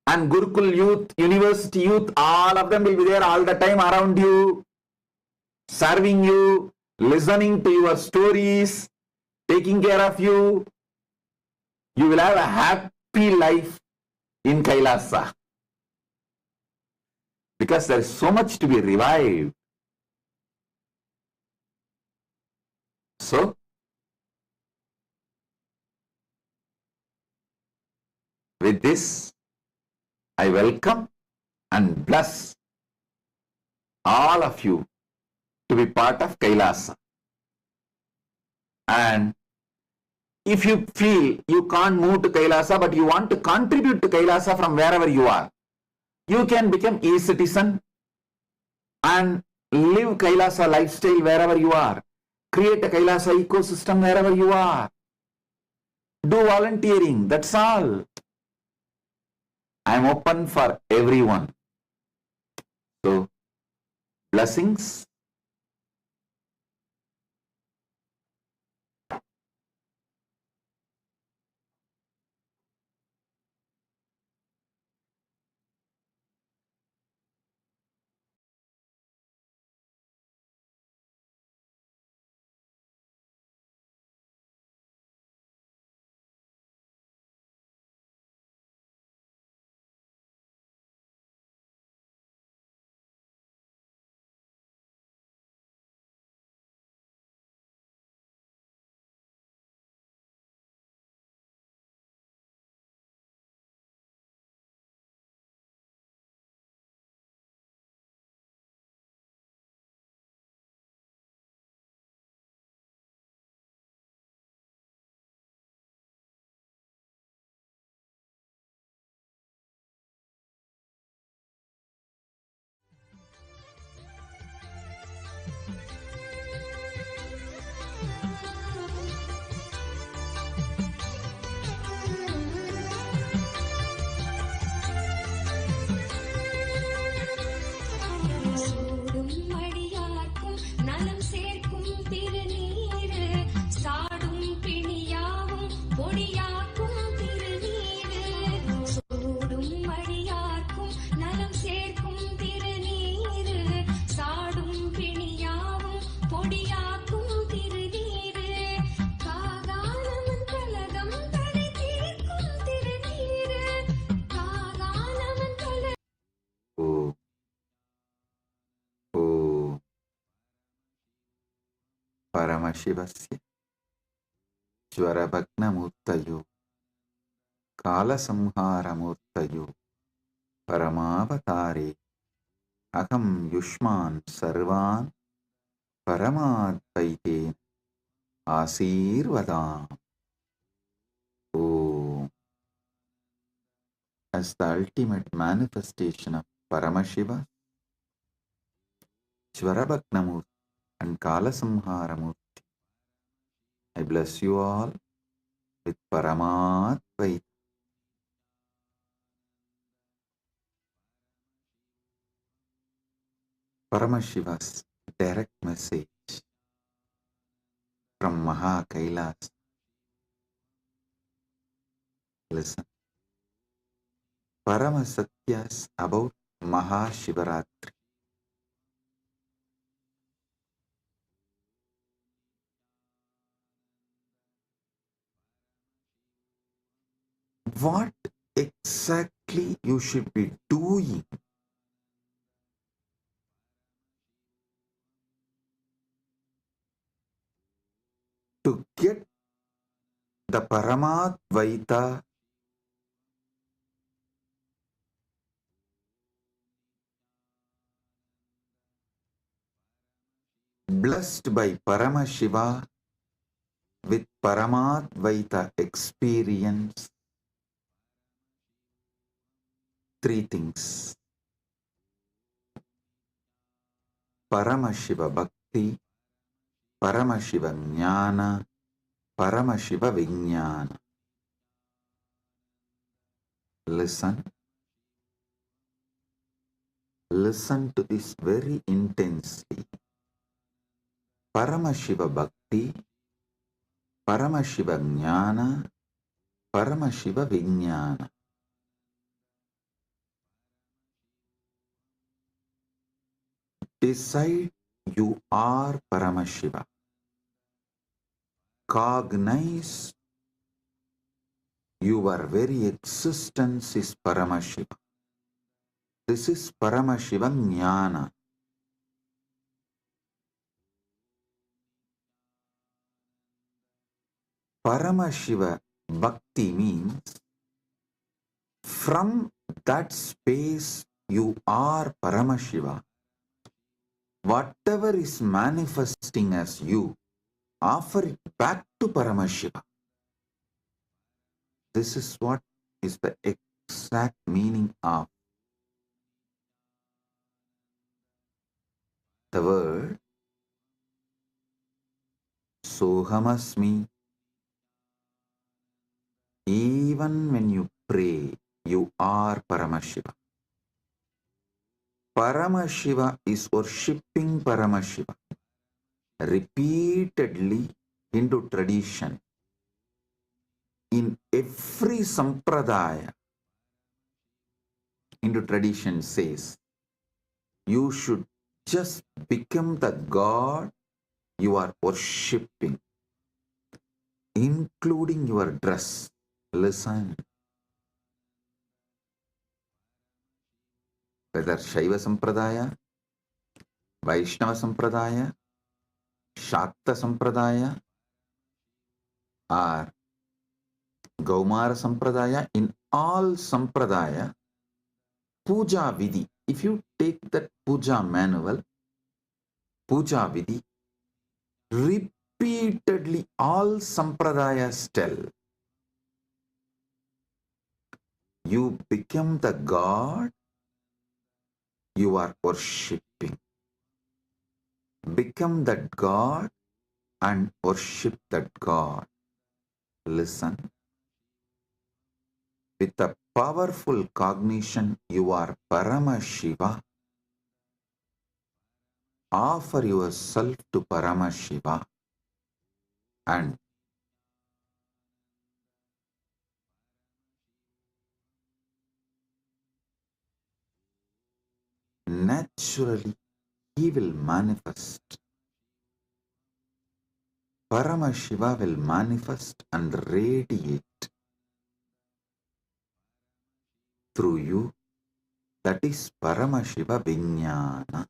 and Gurukul youth, university youth, all of them will be there all the time around you, serving you, listening to your stories, taking care of you. You will have a happy life in Kailasa. Because there is so much to be revived. So, with this, I welcome and bless all of you to be part of Kailasa. And if you feel you can't move to Kailasa, but you want to contribute to Kailasa from wherever you are, you can become a citizen and live Kailasa lifestyle wherever you are. Create a Kailasa ecosystem wherever you are. Do volunteering, that's all. I am open for everyone. So, blessings. Paramashiva Murthy Kala Samhara Murthy Parama Avatara Aham Yushman Sarvan Paramadvaite Asirvadam. Oh, as the ultimate manifestation of Paramashiva, Shvarabhaknamurti and Kalasamharamurti, I bless you all with Paramadvaita. Paramashiva's direct message from Maha Kailas. Listen. Paramasatyas about Mahashivaratri. What exactly you should be doing to get the Paramadvaita blessed by Paramashiva with Paramadvaita experience. Three things: Paramashiva Bhakti, Paramashiva Jnana, Paramashiva Vijnana. Listen. Listen to this very intensely. Paramashiva Bhakti, Paramashiva Jnana, Paramashiva Vijnana. Decide you are Paramashiva. Cognize your very existence is Paramashiva. This is Paramashiva Jnana. Paramashiva Bhakti means from that space you are Paramashiva. Whatever is manifesting as you, offer it back to Paramashiva. This is what is the exact meaning of the word Sohamasmi. Even when you pray, you are Paramashiva. Paramashiva is worshipping Paramashiva repeatedly into tradition. In every sampradaya, into tradition says, you should just become the God you are worshipping, including your dress. Listen. Whether Shaiva Sampradaya, Vaishnava Sampradaya, Shakta Sampradaya, or Gaumara Sampradaya, in all Sampradaya, Puja Vidhi, if you take that Puja manual, Puja Vidhi, repeatedly all Sampradayas tell, you become the God you are worshipping. Become that God and worship that God. Listen. With a powerful cognition, you are Paramashiva. Offer yourself to Paramashiva and naturally he will manifest. Paramashiva will manifest and radiate through you. That is Paramashiva Vijnana.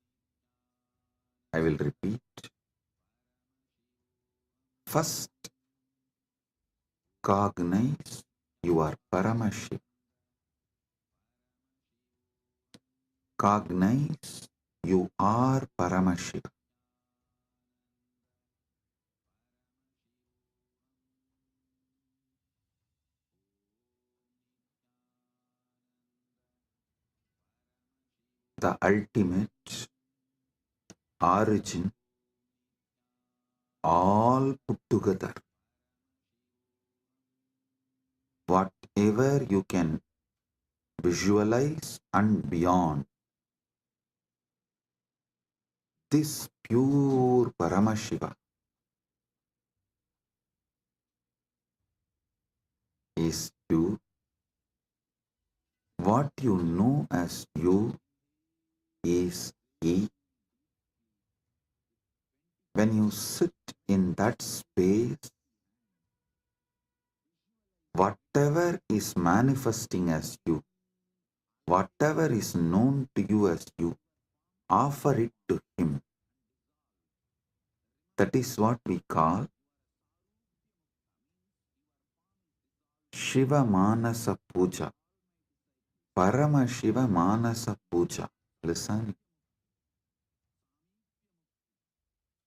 I will repeat. First, cognize you are Paramashiva. Cognize you are Paramashiva. The ultimate origin, all put together. Whatever you can visualize and beyond, this pure Paramashiva is you. What you know as you is He. When you sit in that space, whatever is manifesting as you, whatever is known to you as you, offer it to Him. That is what we call Shiva Manasa Puja. Paramashiva Manasa Puja. Listen.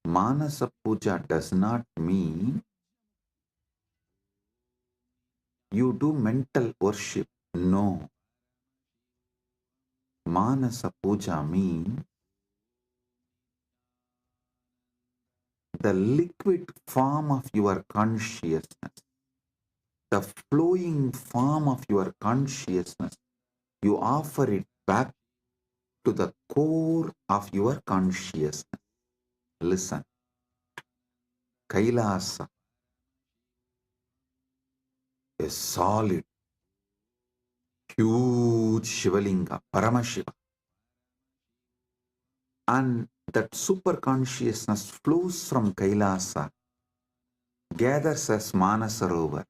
Manasa Puja does not mean you do mental worship. No. Manasa Puja means the liquid form of your consciousness, the flowing form of your consciousness. You offer it back to the core of your consciousness. Listen. Kailasa, a solid, huge Shivalinga, Paramashiva. And that super consciousness flows from Kailasa, gathers as Manasarovar.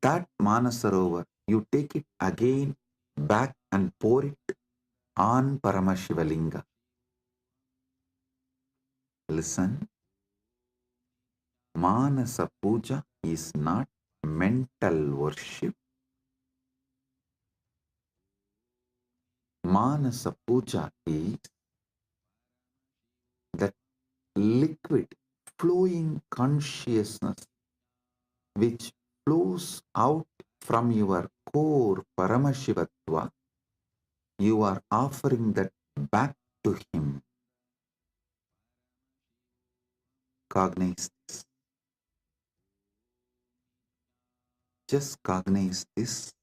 That Manasarovar, you take it again back and pour it on Paramashiva Linga. Listen, Manasa Puja is not mental worship. Manasa Puja is that liquid flowing consciousness which flows out from your core Paramashivatva. You are offering that back to him. Cognize this. Just cognize this.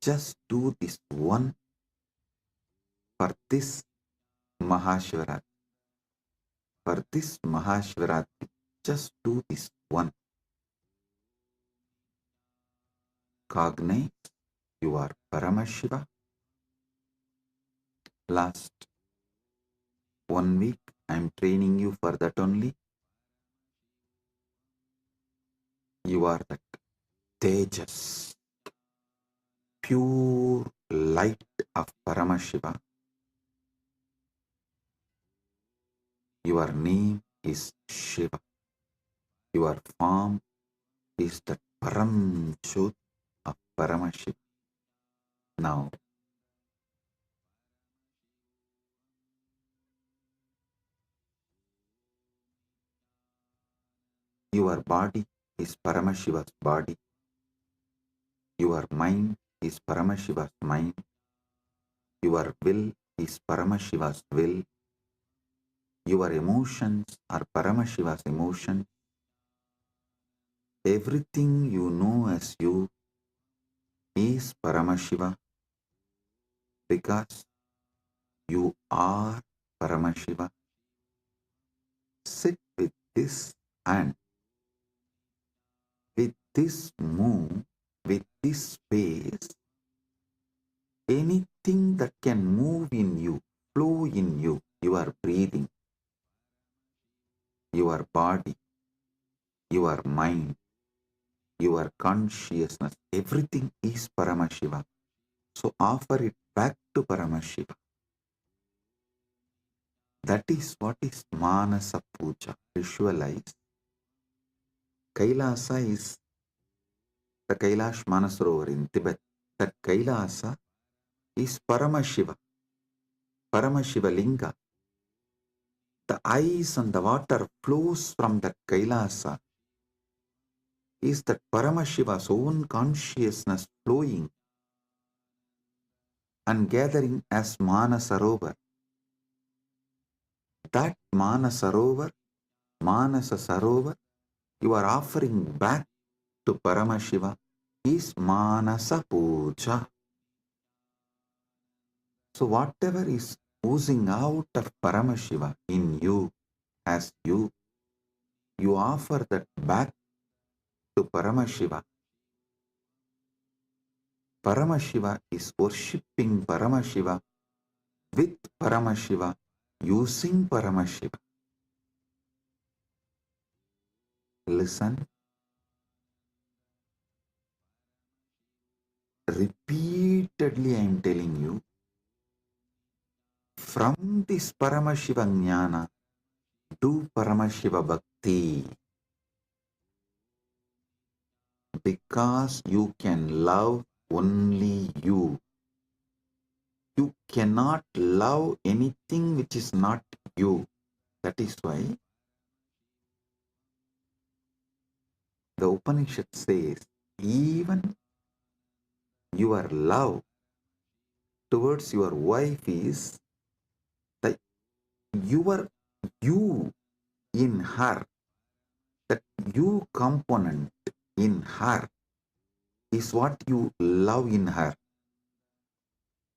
Just do this one for this Mahashivratri. For this Mahashivratri, just do this one. Cognize you are Paramashiva. Last 1 week I am training you for that only. You are that Tejas, pure light of Paramashiva. Your name is Shiva. Your form is the Param Jyot of Paramashiva. Now, your body is Paramashiva's body. Your mind is Paramashiva's mind. Your will is Paramashiva's will. Your emotions are Paramashiva's emotions. Everything you know as you is Paramashiva because you are Paramashiva. Sit with this and with this move, with this space, anything that can move in you, flow in you, your breathing, your body, your mind, your consciousness, everything is Paramashiva. So offer it back to Paramashiva. That is what is Manasa Puja. Visualize. Kailasa is the Kailash Manasarovar in Tibet. That Kailasa is Paramashiva. Paramashiva Linga. The ice and the water flows from that Kailasa. Is that Paramashiva's own consciousness flowing and gathering as Manasarovar. That Manasarovar, Manasa Sarovar, you are offering back to Paramashiva is Manasa Puja. So whatever is oozing out of Paramashiva in you, as you offer that back to Paramashiva. Paramashiva is worshipping Paramashiva with Paramashiva, using Paramashiva. Listen. Repeatedly I am telling you, from this Paramashiva Jnana, do Paramashiva Bhakti. Because you can love only you. You cannot love anything which is not you. That is why the Upanishad says, even your love towards your wife is the your you in her, that you component in her is what you love in her.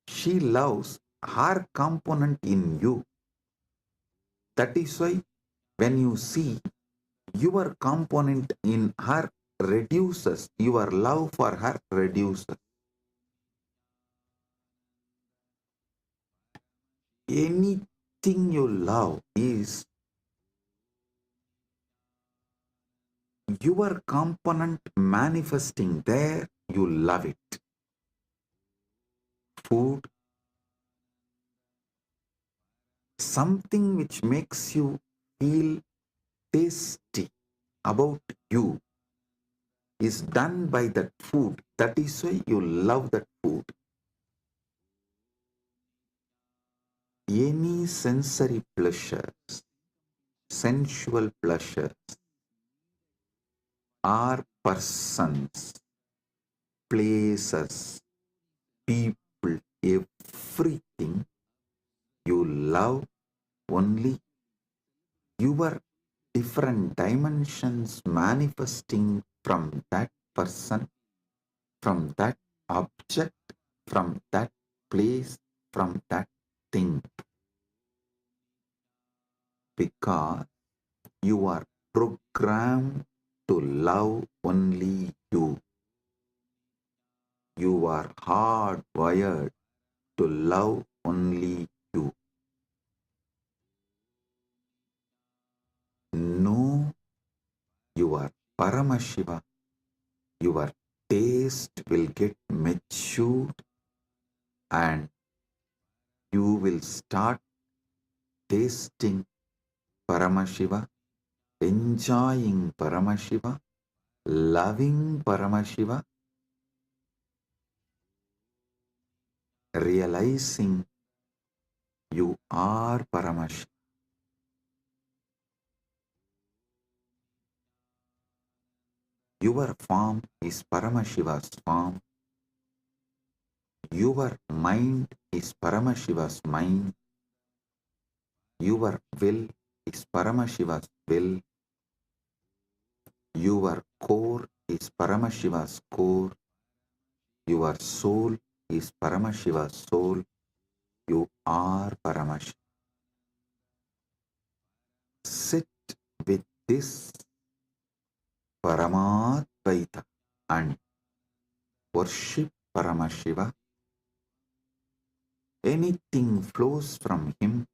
She loves her component in you. That is why when you see your component in her reduces, your love for her reduces. anything you love is your component manifesting there, you love it. Food, something which makes you feel tasty about you is done by that food. That is why you love that food. Any sensory pleasures, sensual pleasures, are persons, places, people, everything you love only your different dimensions manifesting from that person, from that object, from that place, from that thing. Because you are programmed to love only you. You are hardwired to love only you. Know your Paramashiva, your taste will get matured and you will start tasting Paramashiva, enjoying Paramashiva, loving Paramashiva, realizing you are Paramashiva. Your form is Paramashiva's form. Your mind is Paramashiva's mind. Your will is Paramashiva's will. Your core is Paramashiva's core. Your soul is Paramashiva's soul. You are Paramashiva. Sit with this Paramadvaita and worship Paramashiva. Anything flows from him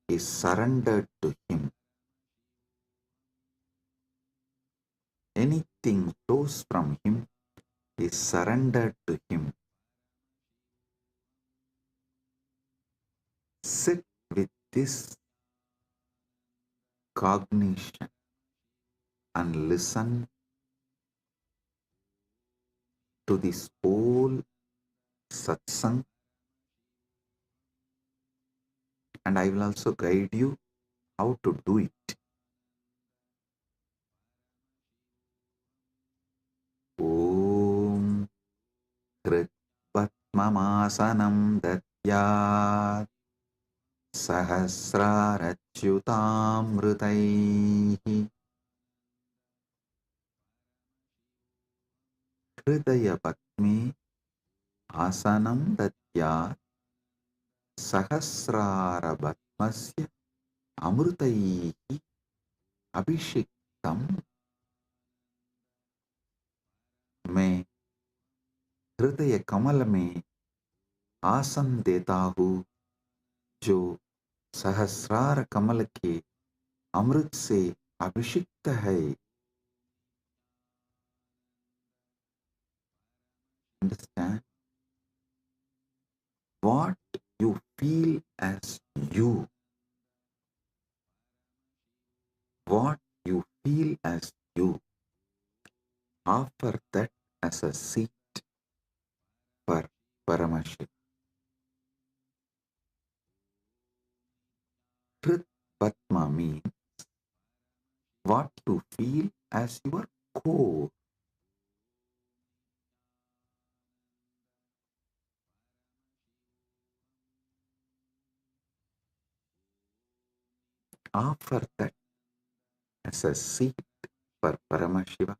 is surrendered to him. Anything flows from him is surrendered to him. Sit with this cognition and listen to this whole satsang, and I will also guide you how to do it. Om Krit Patmamasanam Datyat Sahasrarachyutamritaihi Hridaya Patme Asanam Datyat Sahasrarabatmasya Amritaihi Abhishektam. मैं हृदय कमल में आसन देता हूँ जो सहस्रार कमल के अमृत से अभिषिक्त है. Understand? What you feel as you, what you feel as you, offer that as a seat for Paramashiva. Hrit Patma means what you feel as your core. Offer that as a seat for Paramashiva.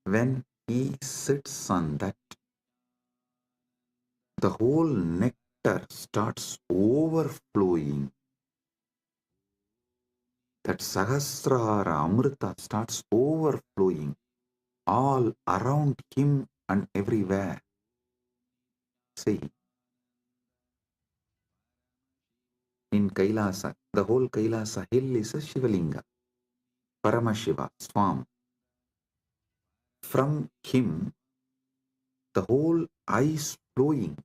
When he sits on that, the whole nectar starts overflowing. That Sahasrara Amrita starts overflowing all around him and everywhere. See, Kailasa. The whole Kailasa hill is a Shivalinga, Paramashiva, Swam. From him, the whole ice flowing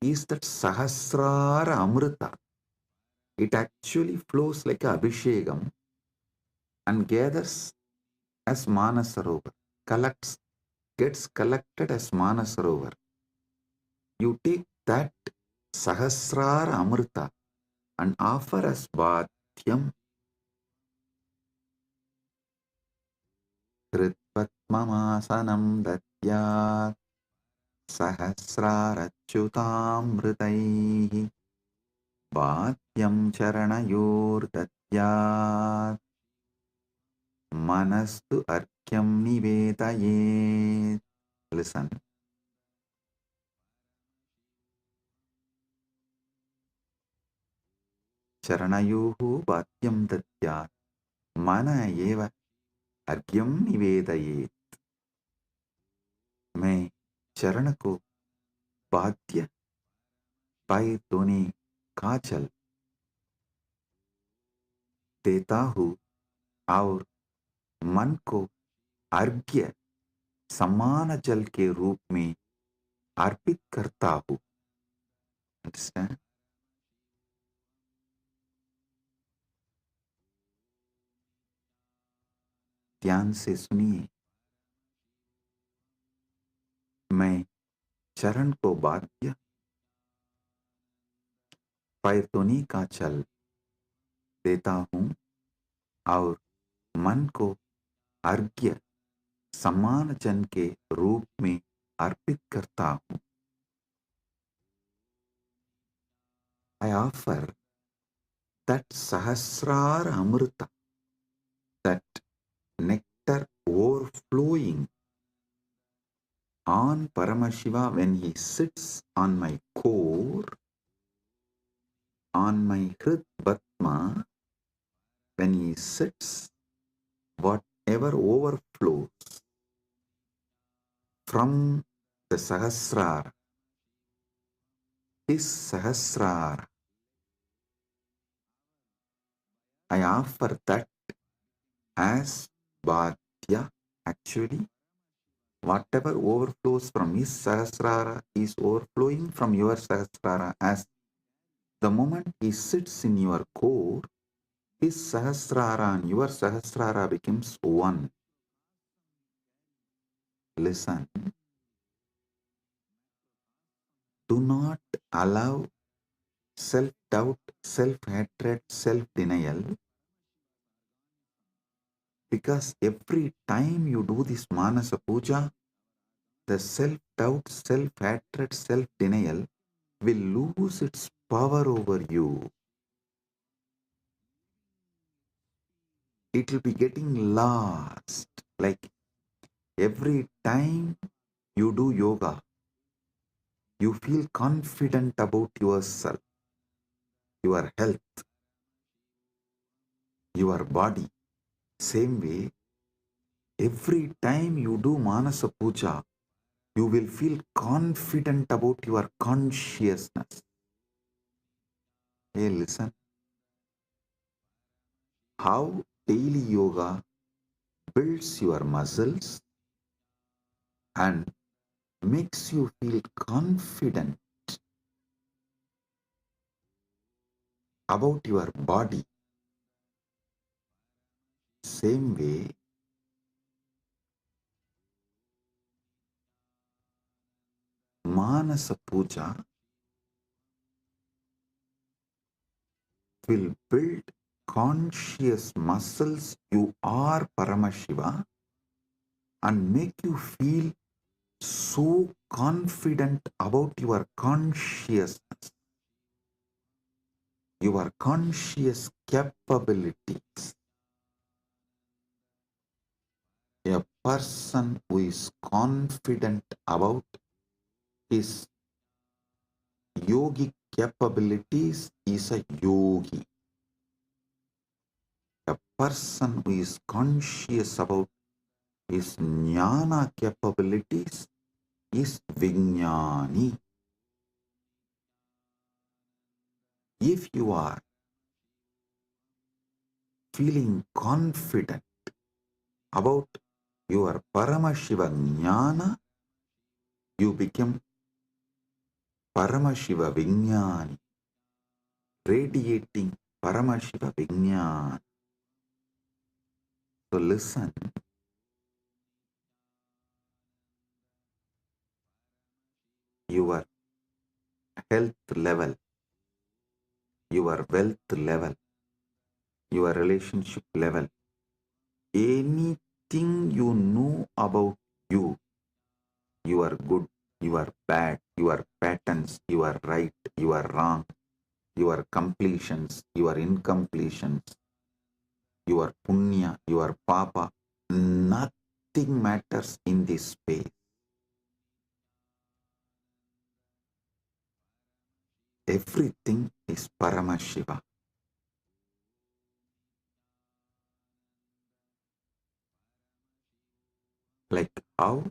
is that Sahasrara Amrita. It actually flows like a Abhishegam and gathers as Manasarovar, gets collected as Manasarovar. You take that Sahasrara Amrita and offer as Bhatyam Kritvatmamasanam Datyat Sahasrarachyutamritaihi Bhatyam Charanayor Datyat Manastu Arkyam Nivetayet. Listen. Charanayuhu Bhatyam Datyat Mana Eva Argyam Nivedayet. मैं चरण को बाध्य पाए दोने काजल देता हूँ और मन को अर्घ्य समान जल के रूप में अर्पित करता हूँ. Understand? ध्यान से सुनिए. मैं चरण को बाध्य पैतोनी का चल देता हूँ और मन को अर्घ्य समान जन के रूप में अर्पित करता हूँ. I offer that Sahasrara Amrita, that nectar overflowing on Paramashiva when he sits on my core, on my Hrit Bhatma, when he sits, whatever overflows from the Sahasrara, his Sahasrara, I offer that as Bhatya. Actually, whatever overflows from his Sahasrara is overflowing from your Sahasrara. As the moment he sits in your core, his Sahasrara and your Sahasrara becomes one. Listen. Do not allow self-doubt, self-hatred, self-denial, because every time you do this Manasa Puja, the self-doubt, self-hatred, self-denial will lose its power over you. It will be getting lost. Like every time you do yoga, you feel confident about yourself, your health, your body. Same way, every time you do Manasa Puja, you will feel confident about your consciousness. Hey, listen. How daily yoga builds your muscles and makes you feel confident about your body. Same way, Manasa Puja will build conscious muscles. You are Paramashiva and make you feel so confident about your consciousness, your conscious capabilities. A person who is confident about his yogic capabilities is a yogi. A person who is conscious about his jnana capabilities is Vijnani. If you are feeling confident about your Paramashiva Jnana, you become Paramashiva Vijnani, radiating Paramashiva Vijnana. So listen, your health level, your wealth level, your relationship level, anything you know about you, you are good, you are bad, your patterns, you are right, you are wrong, your completions, your incompletions, your punya, your papa, nothing matters in this space. Everything is Paramashiva. Like how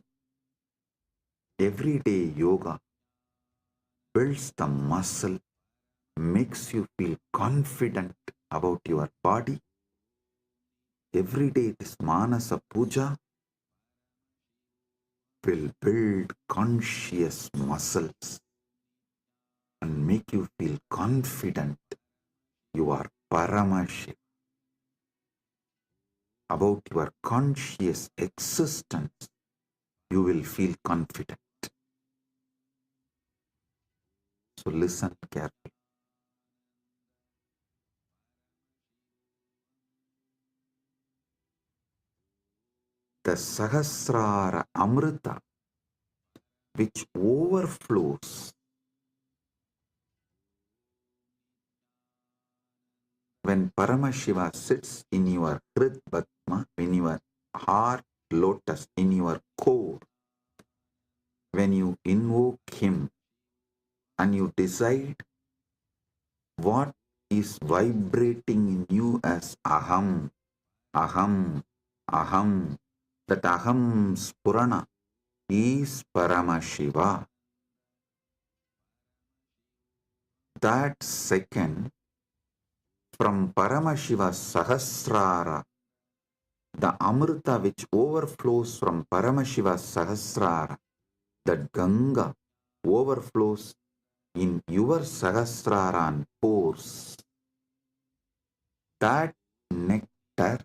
everyday yoga builds the muscle, makes you feel confident about your body. Every day this Manasa Puja will build conscious muscles and make you feel confident you are Paramashiva. About your conscious existence, you will feel confident. So listen carefully. The Sahasrara Amrita, which overflows when Paramashiva sits in your Hrid Padma, in your heart lotus, in your core, when you invoke him and you decide what is vibrating in you as Aham, Aham, Aham, that Aham Spurana is Paramashiva. That second, from Paramashiva Sahasrara, the Amrita which overflows from Paramashiva Sahasrara, that Ganga overflows in your Sahasrara and pores. That nectar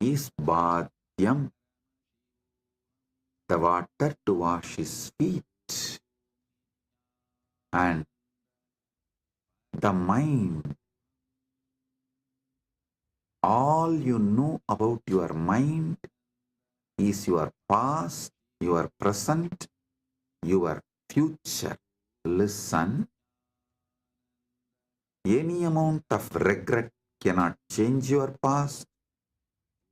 is Bhadyam, the water to wash his feet. And the mind, all you know about your mind is your past, your present, your future. Listen, any amount of regret cannot change your past.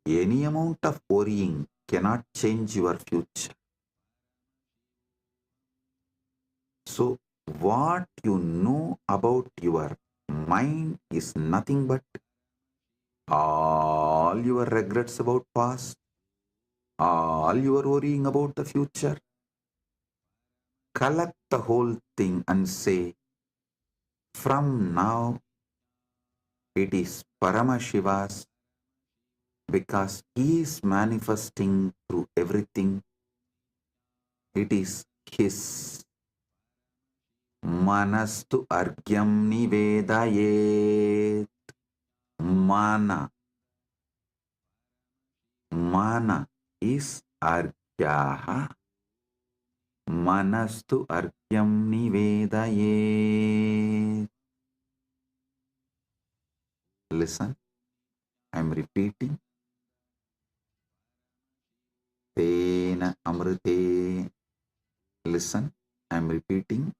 Any amount of worrying cannot change your future. So, what you know about your mind is nothing but all your regrets about past, all your worrying about the future. Collect the whole thing and say, from now it is Paramashiva's, because he is manifesting through everything. It is his. Manastu argyam nivedayet. Mana. Mana is argyaha. Manastu argyam nivedayet. Listen, I am repeating. Tena amrite. Listen, I am repeating.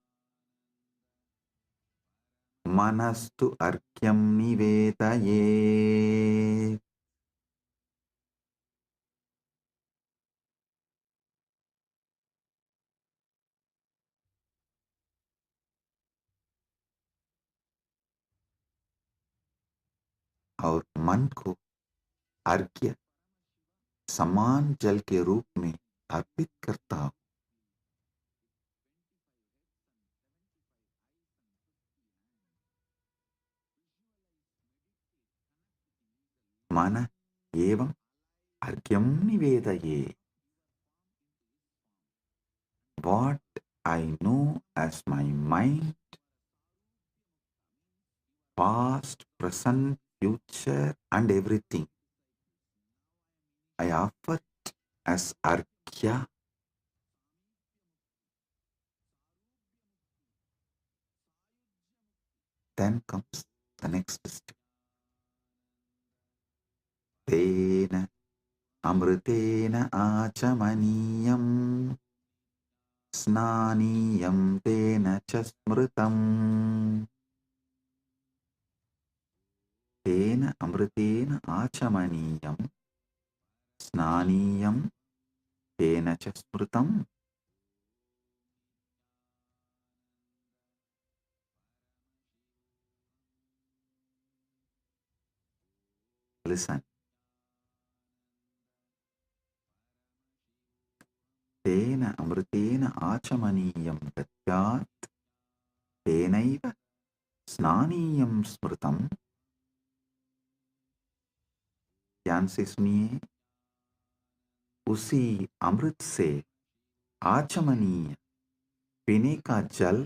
Manastu argyam nivedayet. और मन को अर्घ्य समान जल के रूप में अर्पित करता हूं. mana evam argyam nivedaye. What I know as my mind, past, present, future and everything, I offer it as argya. Then comes the next step. Tena amritena achamaniyam snaniyam tena chasmritam. Tena amritena achamaniyam snaniyam tena chasmritam. Listen. Tena amritena achamaniyam datyat tenaiva snaniyam smritam. ध्यान से सुनिए, उसी अमृत से आचमनीय पीने का जल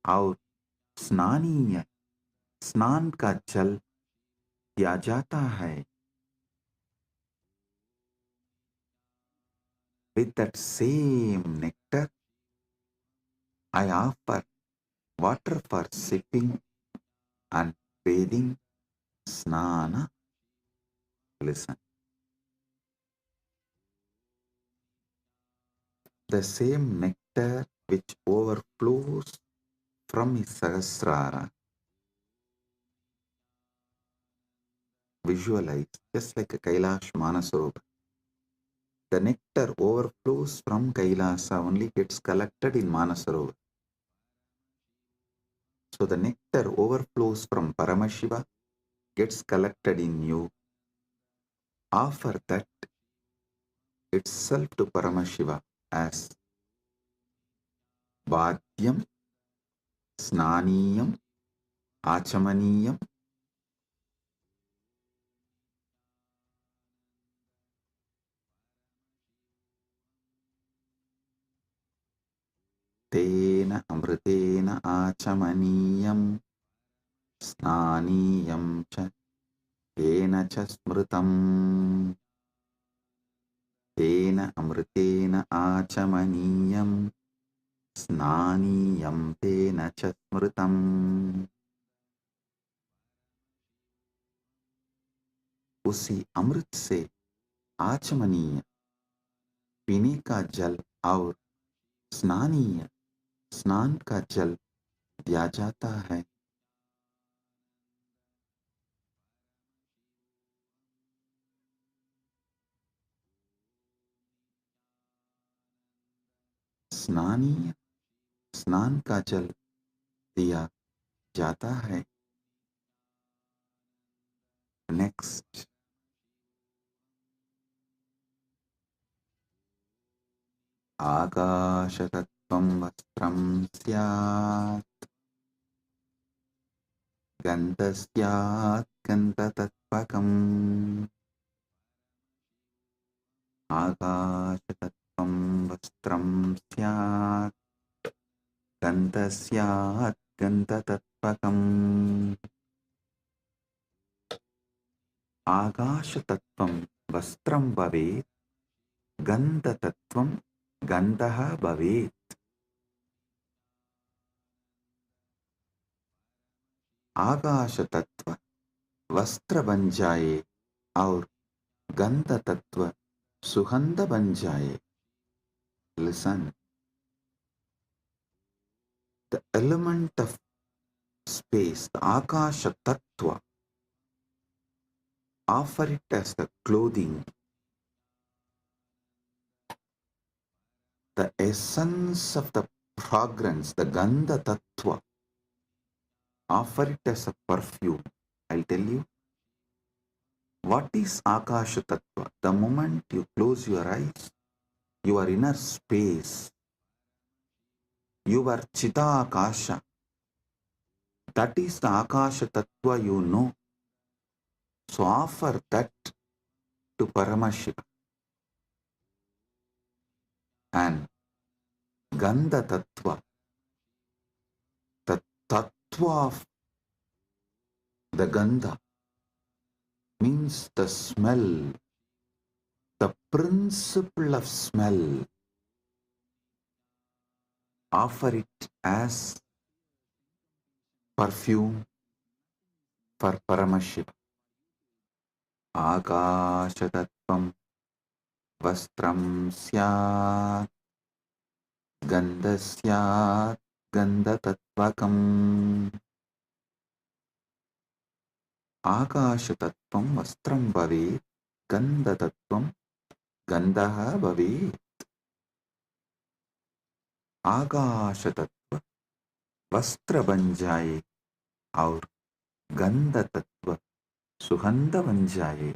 और स्नानीय स्नान का जल दिया जाता है. With that same nectar, I offer water for sipping and bathing, snana. Listen. The same nectar which overflows from his Sahasrara, visualize just like a Kailash Manasarovar. The nectar overflows from Kailasa, only gets collected in Manasarovar. So the nectar overflows from Paramashiva, gets collected in you. Offer that itself to Paramashiva as Vadyam, Snaniyam, Achamaniyam. Tena amritena achamaniyam snaniyam cha tena cha smritam. Tena amritena achamaniyam snaniyam tena cha smritam. उसी अमृत से आचमनीय पीने का जल और स्नानीय स्नान का जल दिया जाता है. स्नानीय स्नान का जल दिया जाता है. नेक्स्ट, आकाशतत्त्वं वस्त्रं स्यात् गन्धस्यात् गन्धतत्त्वकम्. आकाशतत्त्वं वस्त्रं स्यात् गन्धस्यात् गन्धतत्त्वकम्. आकाशतत्त्वं वस्त्रं भवेत्, गन्धतत्त्वं गन्धः भवेत्. आकाश तत्व वस्त्र बन जाए और गंध तत्व सुगंध बन जाए. Listen. The element of space, the Akasha Tattva, offer it as the clothing. The essence of the fragrance, the Gandha Tattva, offer it as a perfume. I'll tell you. What is Akasha Tattva? The moment you close your eyes, your inner space, your Chita Akasha, that is the Akasha Tattva you know. So offer that to Paramashiva. And Gandha Tattva, the Tattva of the Gandha, means the smell, the principle of smell. Offer it as perfume for Paramashiva. Akashatattvam vastram syat gandhasyat gandhatatvakam. Akashatattvam vastram bhavet gandhatattvam gandha bhavet. Akashatattva वस्त्र बन जाए और गंध तत्व सुगंध बन जाए.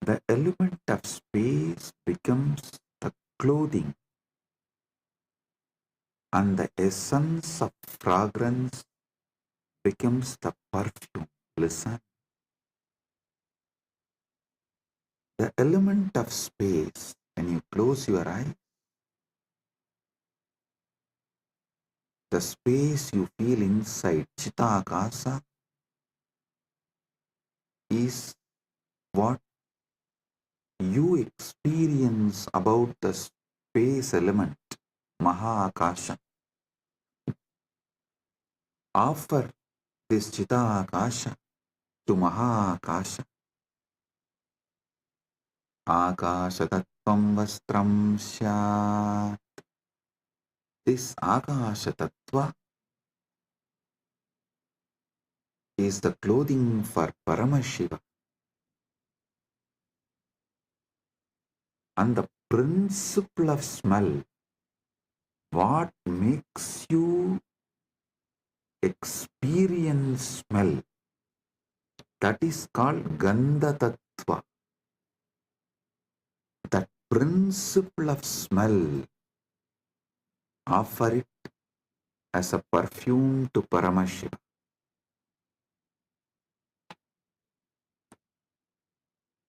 The element of space becomes the clothing and the essence of fragrance becomes the perfume. Listen. The element of space, when you close your eyes, the space you feel inside Chitakasa is what you experience about the space element, Mahakasha. Offer this Chitakasha to Mahakasha. Akasha Tattvam Vastram Syat. This Akasha Tattva is the clothing for Paramashiva. And the principle of smell, what makes you experience smell, that is called Gandha Tattva. That principle of smell, offer it as a perfume to Paramashiva.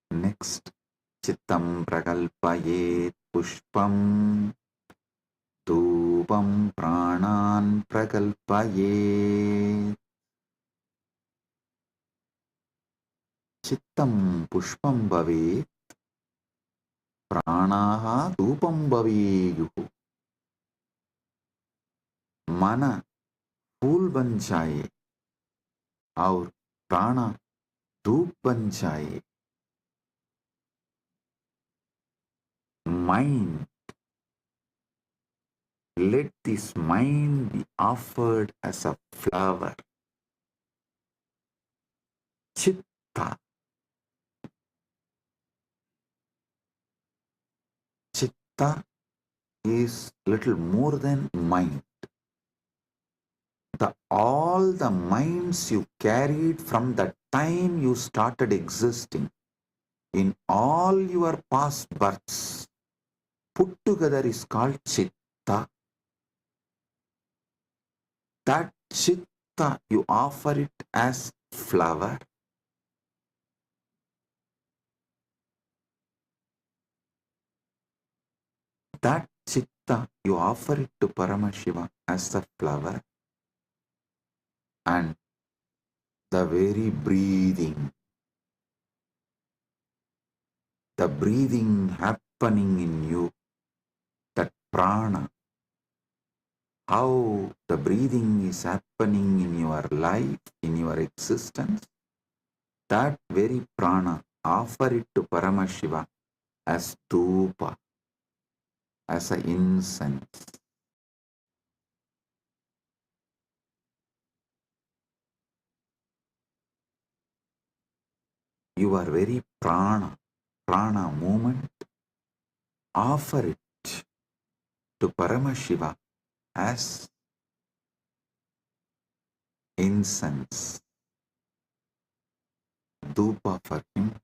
Next, Chittam Prakalpayet Pushpam Dhupam Pranan Prakalpayet. Chittam Pushpam Bhavet Pranaha Dhupam Bhaveyuhu. Mana फूल बन जाए और प्राणा धूप बन जाए. Mind, let this mind be offered as a flower. Chitta. Chitta is little more than mind. All the minds you carried from the time you started existing in all your past births put together is called Chitta. That Chitta, you offer it as flower. That Chitta, you offer it to Paramashiva as a flower. And the very breathing, the breathing happening in you, that prana, how the breathing is happening in your life, in your existence, that very prana, offer it to Paramashiva as dhupa, as an incense. Your very prana movement, offer it to Paramashiva as incense, dhupa for him.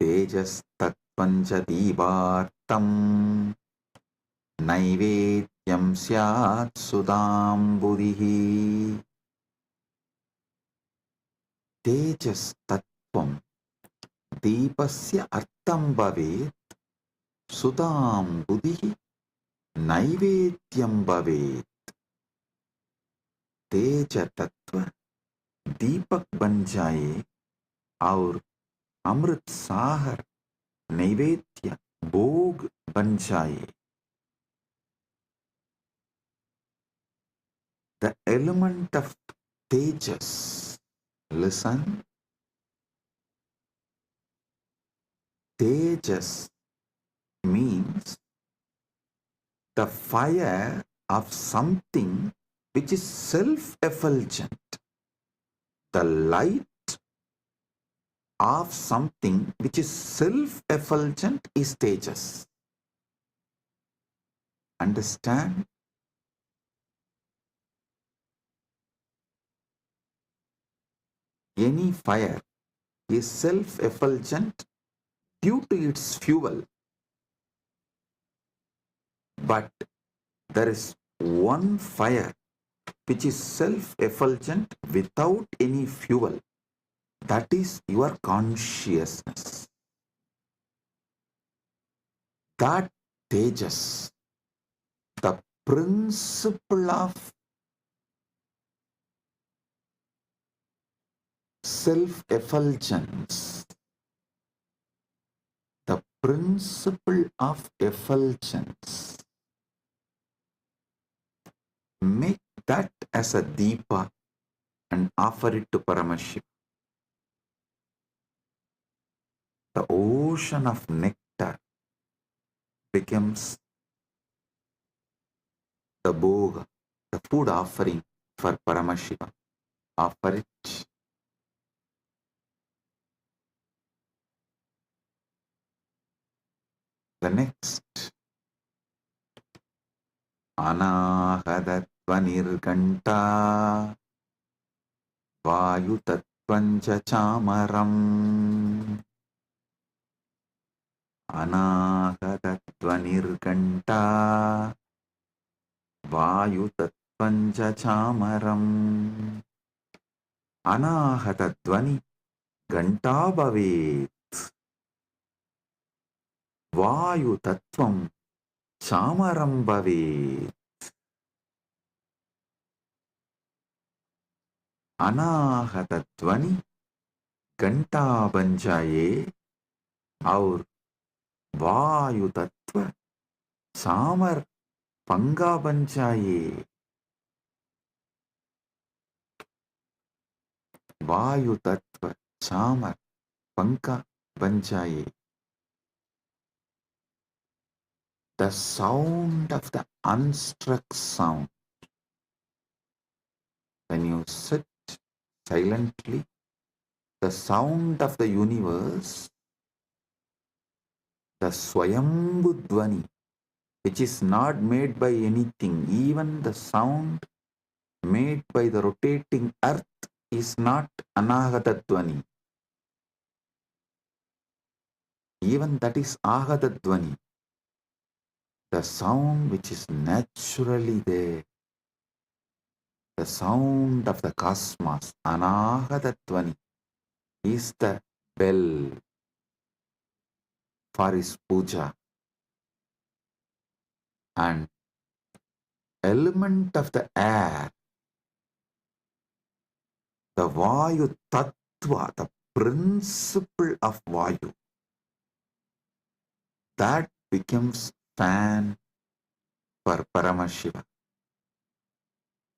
Tejas tat panchadivartam नैवेद्यं स्यात् सुधाम्बुधिः तेजस्तत्त्वं दीपस्य अर्थं भवेत् सुधाम्बुधिः नैवेद्यं भवेत् तेज तत्व दीपक बन जाए और अमृत सागर नैवेद्य भोग बन जाए. The element of tejas. Listen. Tejas means the fire of something which is self-effulgent. The light of something which is self-effulgent is tejas. Understand? Any fire is self-effulgent due to its fuel. But there is one fire which is self-effulgent without any fuel. That is your consciousness. That tejas, the principle of self-effulgence, the principle of effulgence, make that as a deepa and offer it to Paramashiva. The ocean of nectar becomes the bhoga, the food offering for Paramashiva. Offer it. The next, Anahadatvanirganta Vayutatvancha chamaram. Anahadatvanirganta Vayutatvancha chamaram. Anahatattvani Ganta bhavet. Vayu tattvam chamaram bhavet. अनाहतध्वनि घंटा बन जाए और वायु तत्व सामर पंगा बन जाए. वायु तत्व सामर पंखा बन जाए. The sound of the unstruck sound. When you sit silently, the sound of the universe, the Swayambhu Dvani, which is not made by anything, even the sound made by the rotating earth is not Anahata Dvani. Even that is Ahata Dvani. The sound which is naturally there, the sound of the cosmos, Anahata Dvani, is the bell for his puja. And element of the air, the Vayu Tattva, the principle of Vayu, that becomes fan for Paramashiva.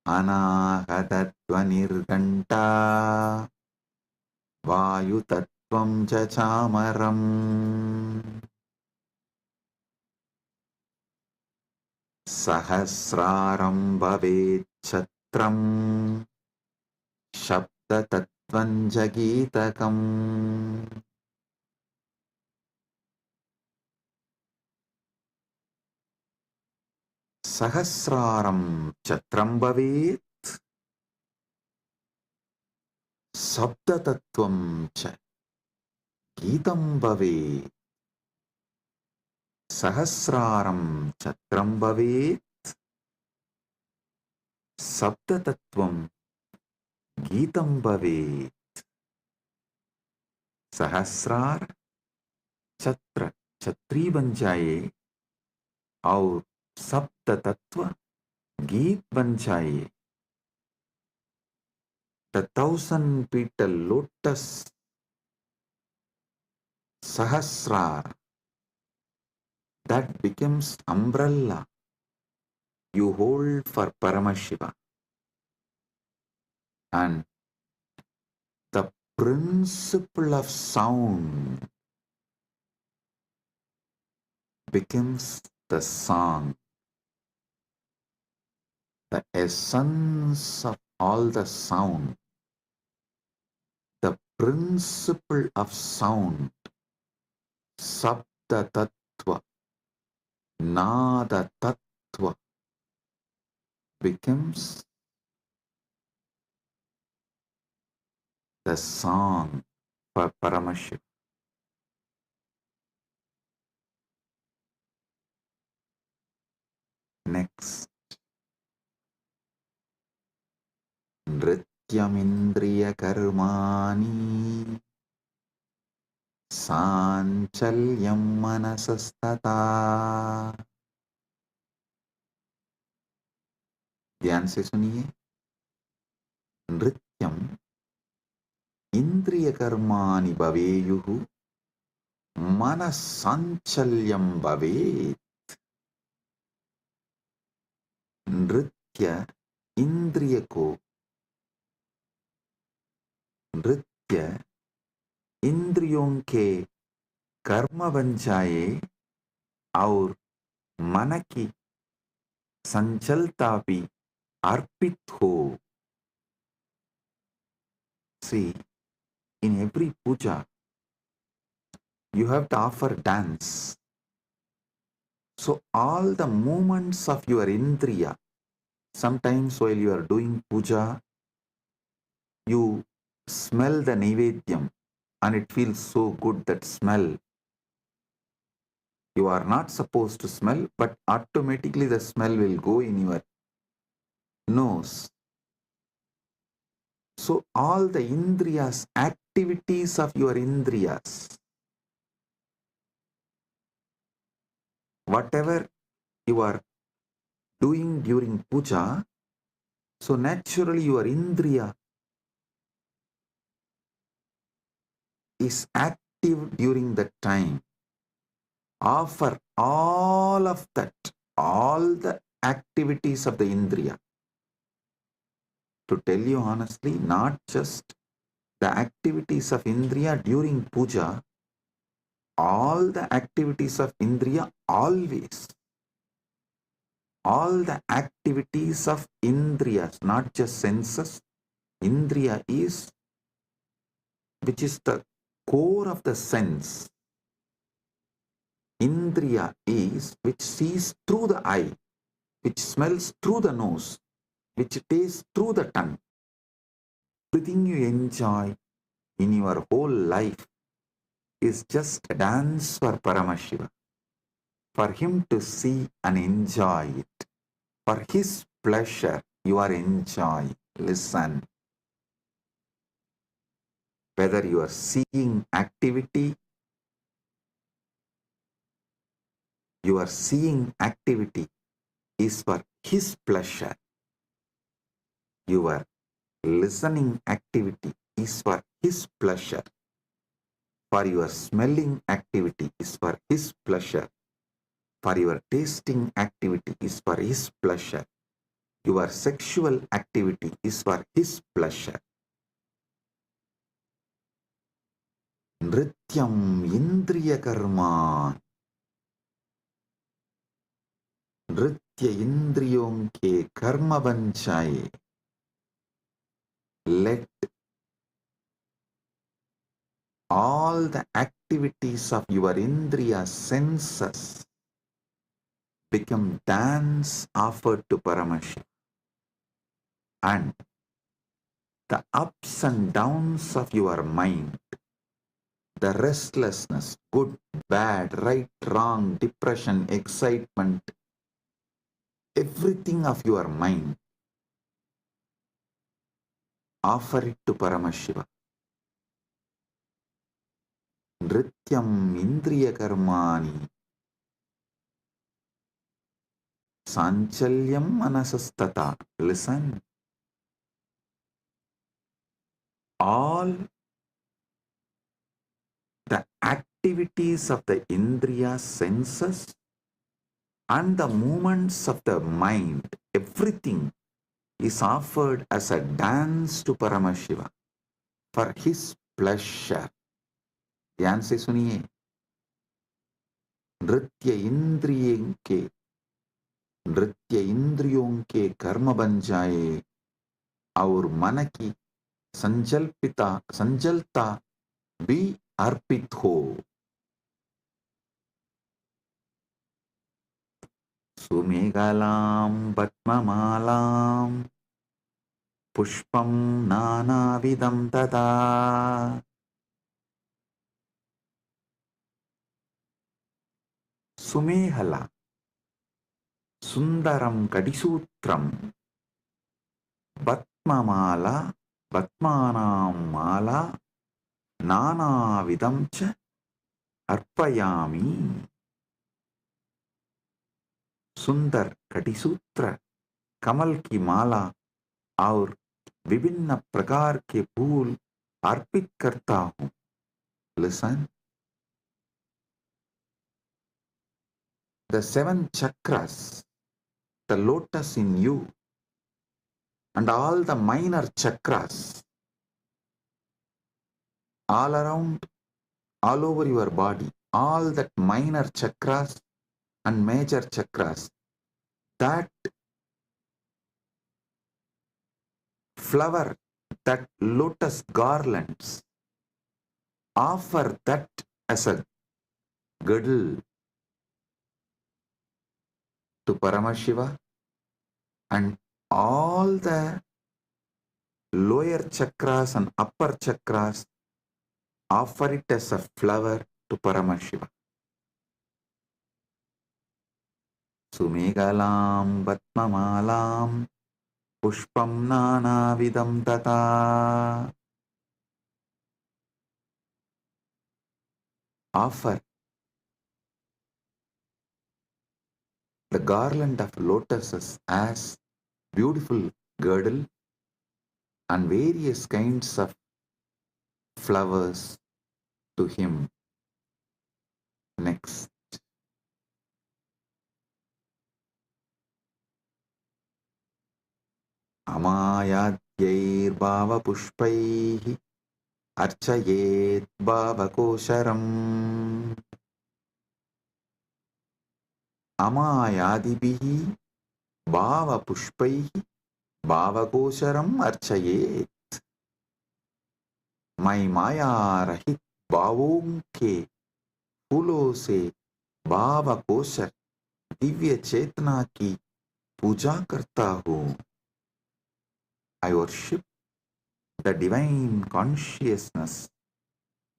Anahatatvanirganta Vayu Tattvam Chachamaram. Sahasraram Bhavet Chatram Shabda Tattvam Jagitakam. Sahasraram Chatram Bhavet Sabda Tattvam Cha Gitam Bhavet. Sahasraram Chatram Bhavet Sabda Tattvam Geetam Bhavet. Sahasrar Chatra Chatri बन जाए और सप्त तत्व गीत बन जाए. The 1,000 petal lotus Sahasrar that becomes umbrella you hold for Paramashiva, and the principle of sound becomes the song. The essence of all the sound, the principle of sound, Sabda Tattva, Nada Tattva, becomes the song for Paramashiva. Next, Nrityamindriya Karmani Sanchalyam Manasastata. ध्यान से सुनिए. नृत्यम इंद्रिय कर्माणि भवेयुः मनस्साञ्चल्यं भवेत्. नृत्य इंद्रिय को, नृत्य इंद्रियों के कर्म बन जाए और मन की संचलता भी अर्पित हो. See, in every puja, you have to offer dance. So all the movements of your indriya, sometimes while you are doing puja, you smell the naivedyam and it feels so good, that smell. You are not supposed to smell, but automatically the smell will go in your nose. So all the indriyas, activities of your indriyas, whatever you are doing during puja, so naturally your indriya is active during that time. Offer all of that, all the activities of the indriya. To tell you honestly, not just the activities of indriya during puja, all the activities of indriya always. All the activities of indriyas, not just senses. Indriya is, which is the core of the sense. Indriya is which sees through the eye, which smells through the nose, which tastes through the tongue. Everything you enjoy in your whole life is just a dance for Paramashiva, for him to see and enjoy it. For his pleasure, you are enjoying. Listen. Whether you are seeing activity, your seeing activity is for his pleasure. Your listening activity is for his pleasure. For your smelling activity is for his pleasure. For your tasting activity is for his pleasure. Your sexual activity is for his pleasure. Nrityam indriya karma. नृत्य इंद्रियों के कर्म बन जाए. Let all the activities of your indriya senses become dance offered to Paramashiva. And the ups and downs of your mind, the restlessness, good, bad, right, wrong, depression, excitement, everything of your mind, offer it to Paramashiva. Nrityam indriya karmani sanchalyam manasastata. Listen, all the activities of the indriya senses and the movements of the mind, everything is offered as a dance to Paramashiva for his pleasure. ध्यान से सुनिए, नृत्य इंद्रियों के कर्म बन जाए और मन की संजलता भी अर्पित हो. सुमेघलां पद्ममालां पुष्पं नानाविधं तथा. सुमेहला, सुंदरम कडिसूत्रम, पद्ममाला, पद्मानां माला, नानाविधं च अर्पयामि. सुंदर कटिसूत्र, कमल की माला और विभिन्न प्रकार के फूल अर्पित करता हूं. Listen, the seven chakras, the lotus in you, and all the minor chakras, all around, all over your body, all that minor chakras and major chakras, that flower, that lotus garlands, offer that as a girdle to Paramashiva, and all the lower chakras and upper chakras offer it as a flower to Paramashiva. Sumegalam Vatmamalam Pushpam Nanavidam Tata. Offer the garland of lotuses as beautiful girdle and various kinds of flowers to him. Next. Amayadyir bhava pushpaihi archayet bhava kosharam. Amayadibihi bhava pushpaihi bhava kosharam archayet. मैं माया रहित भावों के फूलों से भाव kosher Divya चेतना की पूजा करता हूँ. I worship the divine consciousness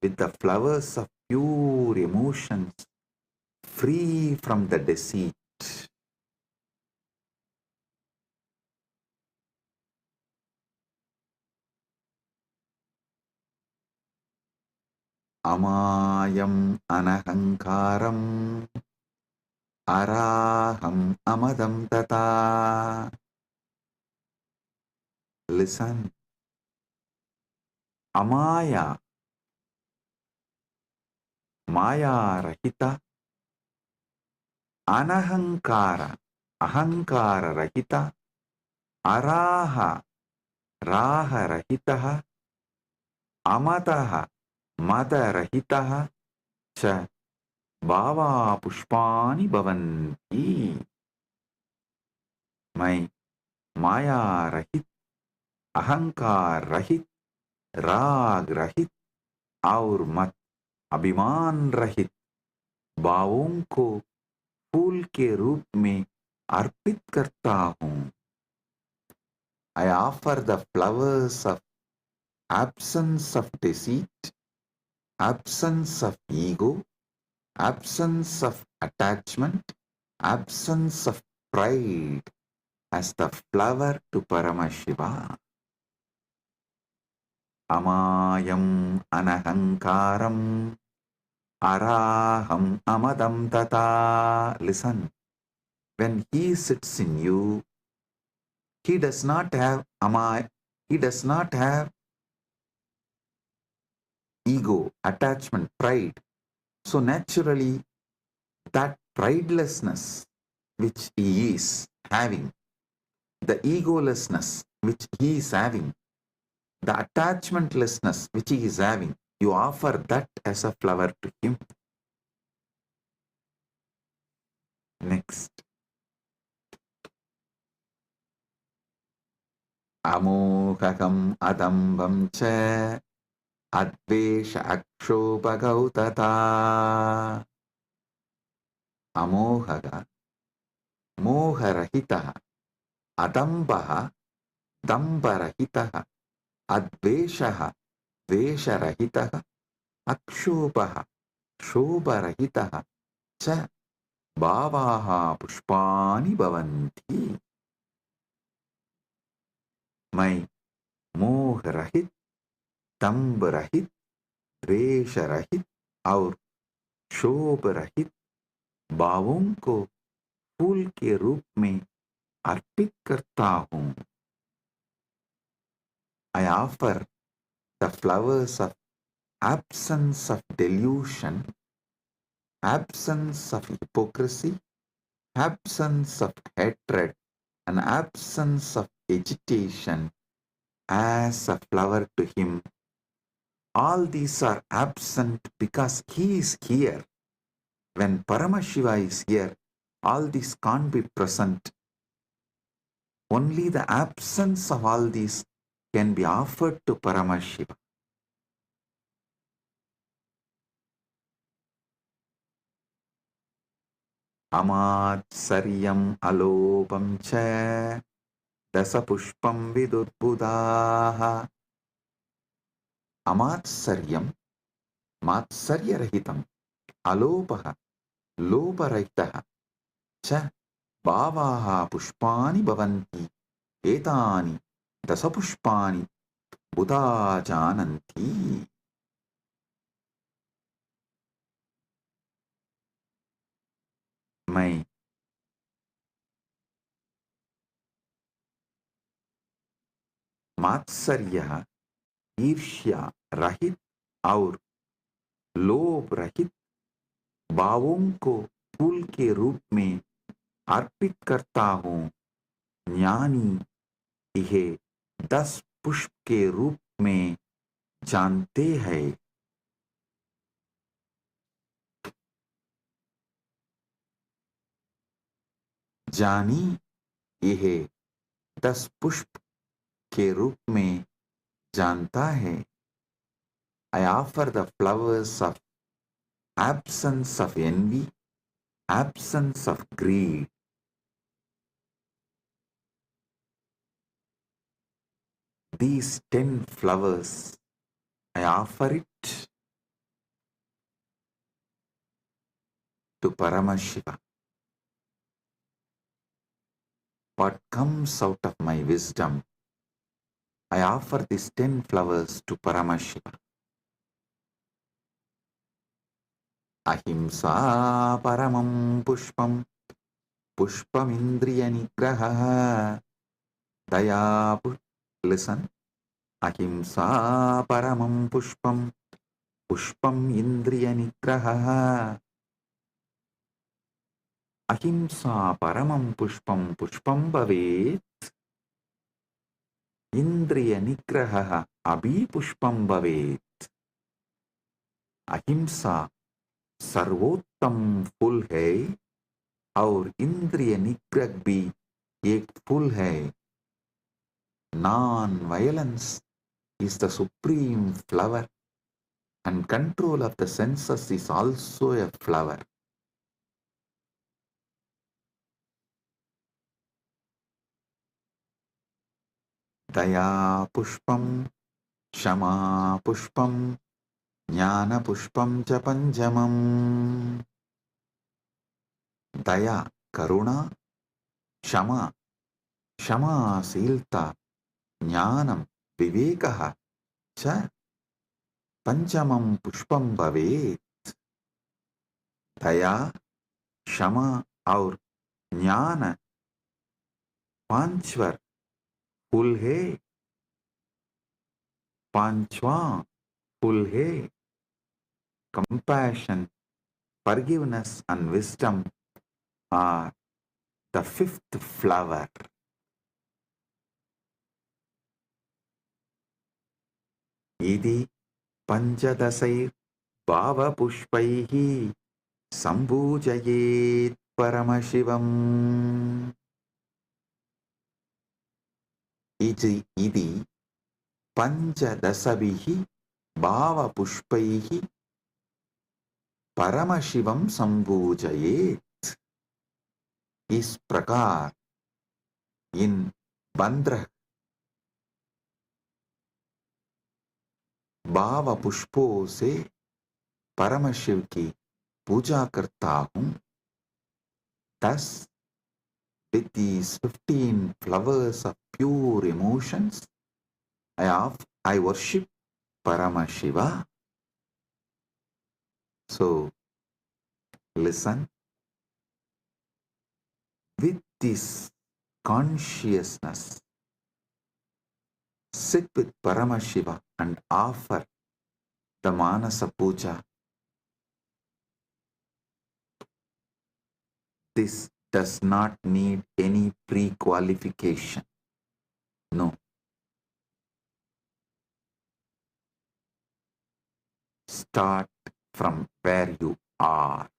with the flowers of pure emotions, free from the deceit. Amayam anahankaram araham amadam tata. Listen. Amaya, maya rahita, anahankara, ahankara rahita, araha, raha rahitaha, amataha, mada rahitaha, cha bhava pushpani bhavanti. मैं माया रहित, अहंकार रहित, राग रहित और मत अभिमान रहित भावों को फूल के रूप में अर्पित करता हूँ. I offer the flowers of absence of deceit absence of ego, absence of attachment, absence of pride as the flower to Paramashiva. Amayam anahankaram araham amadam tata. Listen, when he sits in you, he does not have he does not have ego, attachment, pride. So naturally, that pridelessness which he is having, the egolessness which he is having, the attachmentlessness which he is having, you offer that as a flower to him. Next. Amohakam adambam cha advesha akshobhagautata. Amohaga, moharahitaha, adambaha, dambarahitaha, adveshaha, vesharahitaha, akshobhaha, shobharahitaha, cha bhavaha pushpani bhavanti. My मोह रहित, दम्भ रहित, द्वेष रहित और शोभ रहित भावों को फूल के रूप में अर्पित करता हूँ. I offer the flowers of absence of delusion, absence of hypocrisy, absence of hatred, and absence of agitation as a flower to him. All these are absent because he is here. When Paramashiva is here, all these can't be present. Only the absence of all these can be offered to Paramashiva. Amatsaryam alopam cha dasapushpam vidurbudaha. Amatsaryam, matsaryarahitam, alopaha, loparahitaha, cha bhavaha pushpani bhavanti, etani dasapushpani buddha jananti. My मात्सर्य, ईर्ष्या रहित और लोभ रहित भावों को फूल के रूप में अर्पित करता हूँ. ज्ञानी यह 10 पुष्प के रूप में जानते हैं. जानी यह 10 पुष्प के रूप में जानता है. I offer the flowers of absence of envy, absence of greed. These 10 flowers, I offer it to Paramashiva. What comes out of my wisdom, I offer these 10 flowers to Paramashiva. Ahimsa paramam pushpam, pushpam indriya nigraha, daya. Listen. Ahimsa paramam pushpam, pushpam indriya nigraha. Ahimsa paramam pushpam, pushpam bhavet. Indriya nigraha abhi pushpam bhavet. Ahimsa सर्वोत्तम फूल है और इंद्रिय निग्रह भी एक फूल है. Non-violence is the supreme flower and control of the senses is also a flower. Daya pushpam, shama pushpam, Jnana pushpam cha panjamam. Daya, karuna, shama, silta, jnanam, vivekaha, cha panjamam pushpam bhavet. Daya, shama और ज्ञान पांचवर फूल है, पांचवा फूल है. Compassion, forgiveness and wisdom are the fifth flower. Idi panchadasai bhava pushpaihi sambhujayet Paramashivam. Idi panchadasavihi bhava pushpaihi Paramashivam sambhujayet. इस प्रकार इन 15 भाव पुष्पों से परमशिव की पूजा करता हूँ. Thus, with these 15 flowers of pure emotions, I worship Paramashiva. So, listen. With this consciousness, sit with Paramashiva and offer the Manasa Puja. This does not need any pre-qualification. No. Start from where you are.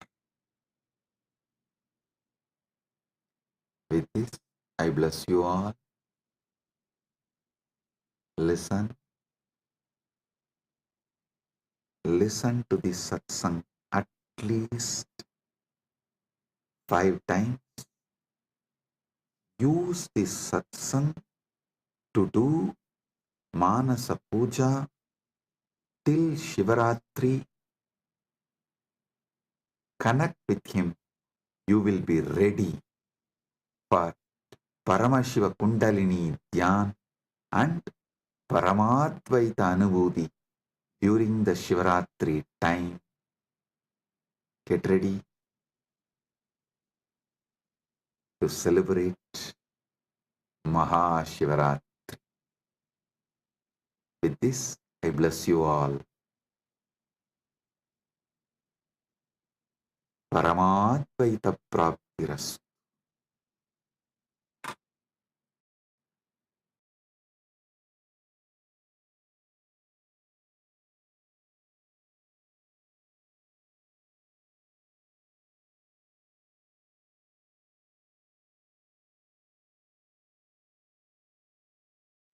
With this, I bless you all. Listen. Listen to this satsang at least 5 times. Use this satsang to do Manasa Puja till Shivaratri. Connect with him. You will be ready for Paramashiva Kundalini Dhyan and Paramadvaita Anubhuti during the Shivaratri time. Get ready to celebrate Mahashivaratri. With this, I bless you all. Paramadvaita Praptirastu.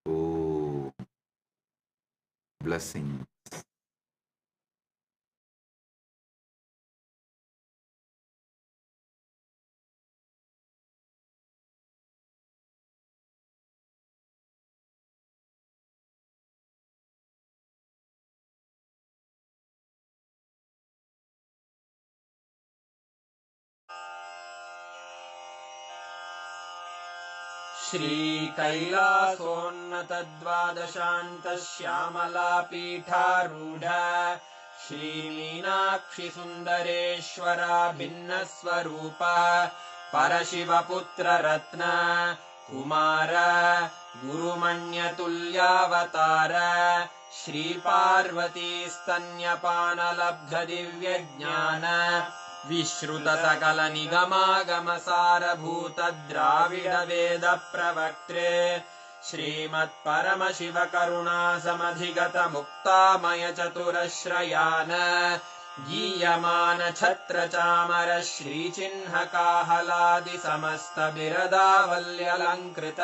Oh, blessings. श्रीकैलासोन्नतद्वादशान्तश्यामलापीठारूढ श्रीमीनाक्षिसुन्दरेश्वरा भिन्नस्वरूपा परशिवपुत्ररत्न Kumar गुरुमण्यतुल्यावतार श्रीपार्वतीस्तन्यपानलब्धदिव्यज्ञान विश्रुतसकलनिगमागमसारभूतद्राविडवेदप्रवक्त्रे श्रीमत्परमशिवकरुणासमधिगतमुक्तामयचतुरश्रयान् गीयमानछत्रचामर श्रीचिह्नकाहलादिसमस्तबिरदावल्यलङ्कृत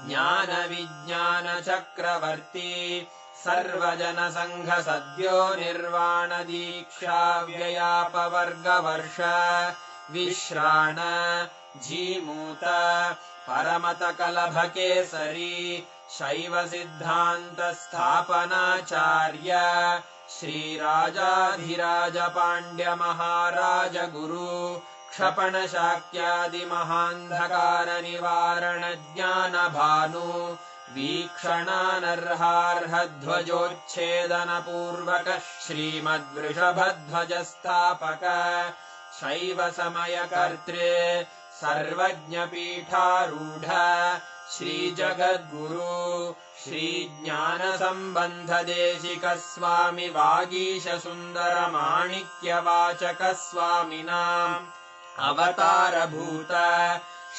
ज्ञानविज्ञानचक्रवर्ती सर्वजनसङ्घसद्यो निर्वाणदीक्षा व्ययापवर्गवर्ष विश्राण Jimuta परमतकलभकेसरी शैवसिद्धान्तस्थापनाचार्य श्रीराजाधिराज Pandya महाराज गुरु क्षपण शाक्यादि महान्धकार निवारण ज्ञान भानु वीक्षणानर्हार्हध्वजोच्छेदन पूर्वक श्रीमद्वृषभध्वज स्थापक शैव समय कर्तृ सर्वज्ञ पीठारूढ श्रीजगद्गुरु श्रीज्ञान संबंध देशिक स्वामी वागीश सुंदर माणिक्य वाचक स्वामिनाम् अवतार भूत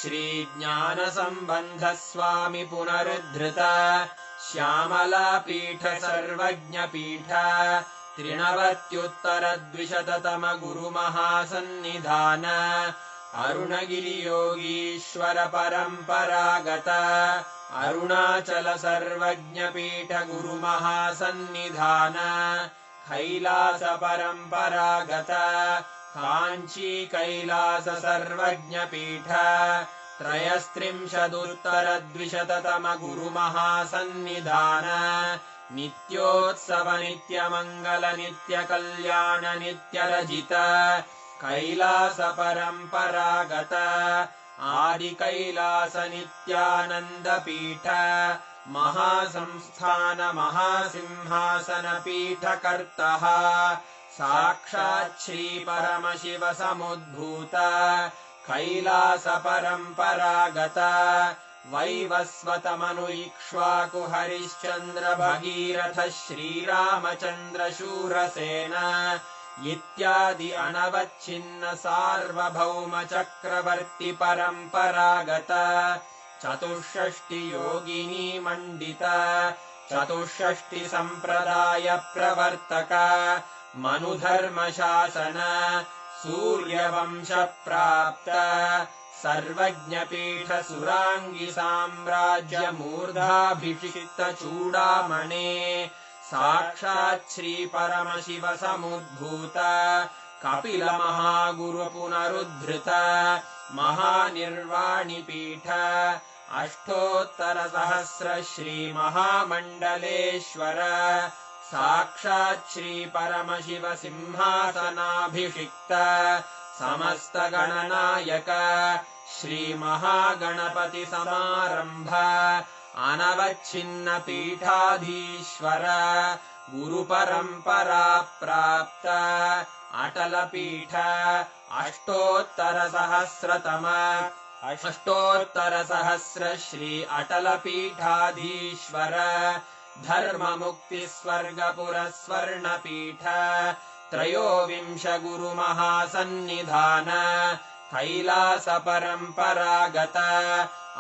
श्रीज्ञान संबंध स्वामी पुनरुद्धृत श्यामला पीठ सर्वज्ञ पीठ त्रिनवत्युत्तरद्विशततम गुरु महासन्निधान अरुणगिरि योगीश्वर परंपरागत अरुणाचल सर्वज्ञ पीठ गुरु महासन्निधान कैलास परंपरागत कांची कैलास सर्वज्ञ पीठ त्रयस्त्रिंशदुत्तरद्विशततम गुरु महासन्निधान नित्योत्सव नित्य मंगल नित्य कल्याण नित्य रजित कैलास परंपरागत आदि कैलास नित्यानंद पीठ महासंस्थान महासिंहासन पीठ कर्तः साक्षात् श्री परमशिव समुद्भूत कैलास परंपरागत वैवस्वत मनु इक्ष्वाकु हरिश्चंद्र भगीरथ श्रीरामचंद्र शूरसेन इत्यादि अनवच्छिन्न सार्वभौम चक्रवर्ति परंपरागत चतुष्षष्टि योगिनी मंडित चतुष्षष्टि संप्रदाय प्रवर्तक मनुधर्म शासन सूर्यवंश प्राप्त सर्वज्ञ पीठ सुरांगी साम्राज्य मूर्धाभिषिक्त चूड़ामणे साक्षात् श्री परमशिव समुद्भूत कपिल महागुरु पुनरुद्धृत महानिर्वाणि पीठ अष्टोत्तर सहस्र श्री महामंडलेश्वर साक्षात् श्री परमशिव सिंहासनाभिषिक्त समस्त गणनायक श्री महागणपति समारंभ अनवच्छिन्न पीठाधीश्वर गुरु परंपरा प्राप्त अटल पीठ अष्टोत्तर सहस्र श्री अटल पीठाधीश्वर धर्म मुक्ति स्वर्गपुर स्वर्ण पीठ त्रयोविंश गुरु महासन्निधान कैलास परंपरागत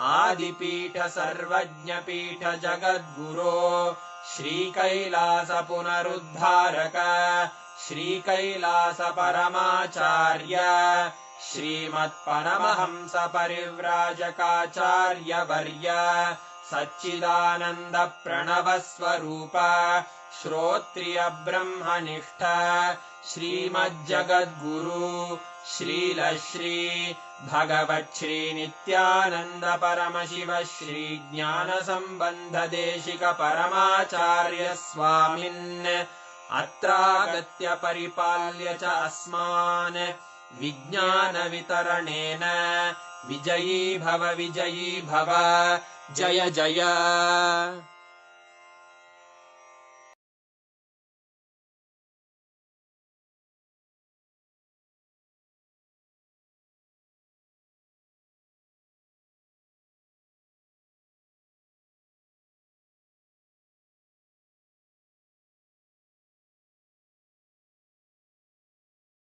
आदिपीठ सर्वज्ञ पीठ जगद्गुरो श्री कैलास पुनरुद्धारक श्री कैलास परमाचार्य श्रीमत् परमहंस परिव्राजकाचार्य वर्य सच्चिदानंद प्रणव स्वरूप श्रोत्रिय ब्रह्मनिष्ठ श्रीमज्जगद्गुरु श्रील श्री भगवत् श्री नित्यानंद परमशिव श्री ज्ञान संबंध देशिक परमाचार्य स्वामिन् अत्रागत्य परिपाल्य च अस्मान् विज्ञान वितरणेन विजयी भव जय जय।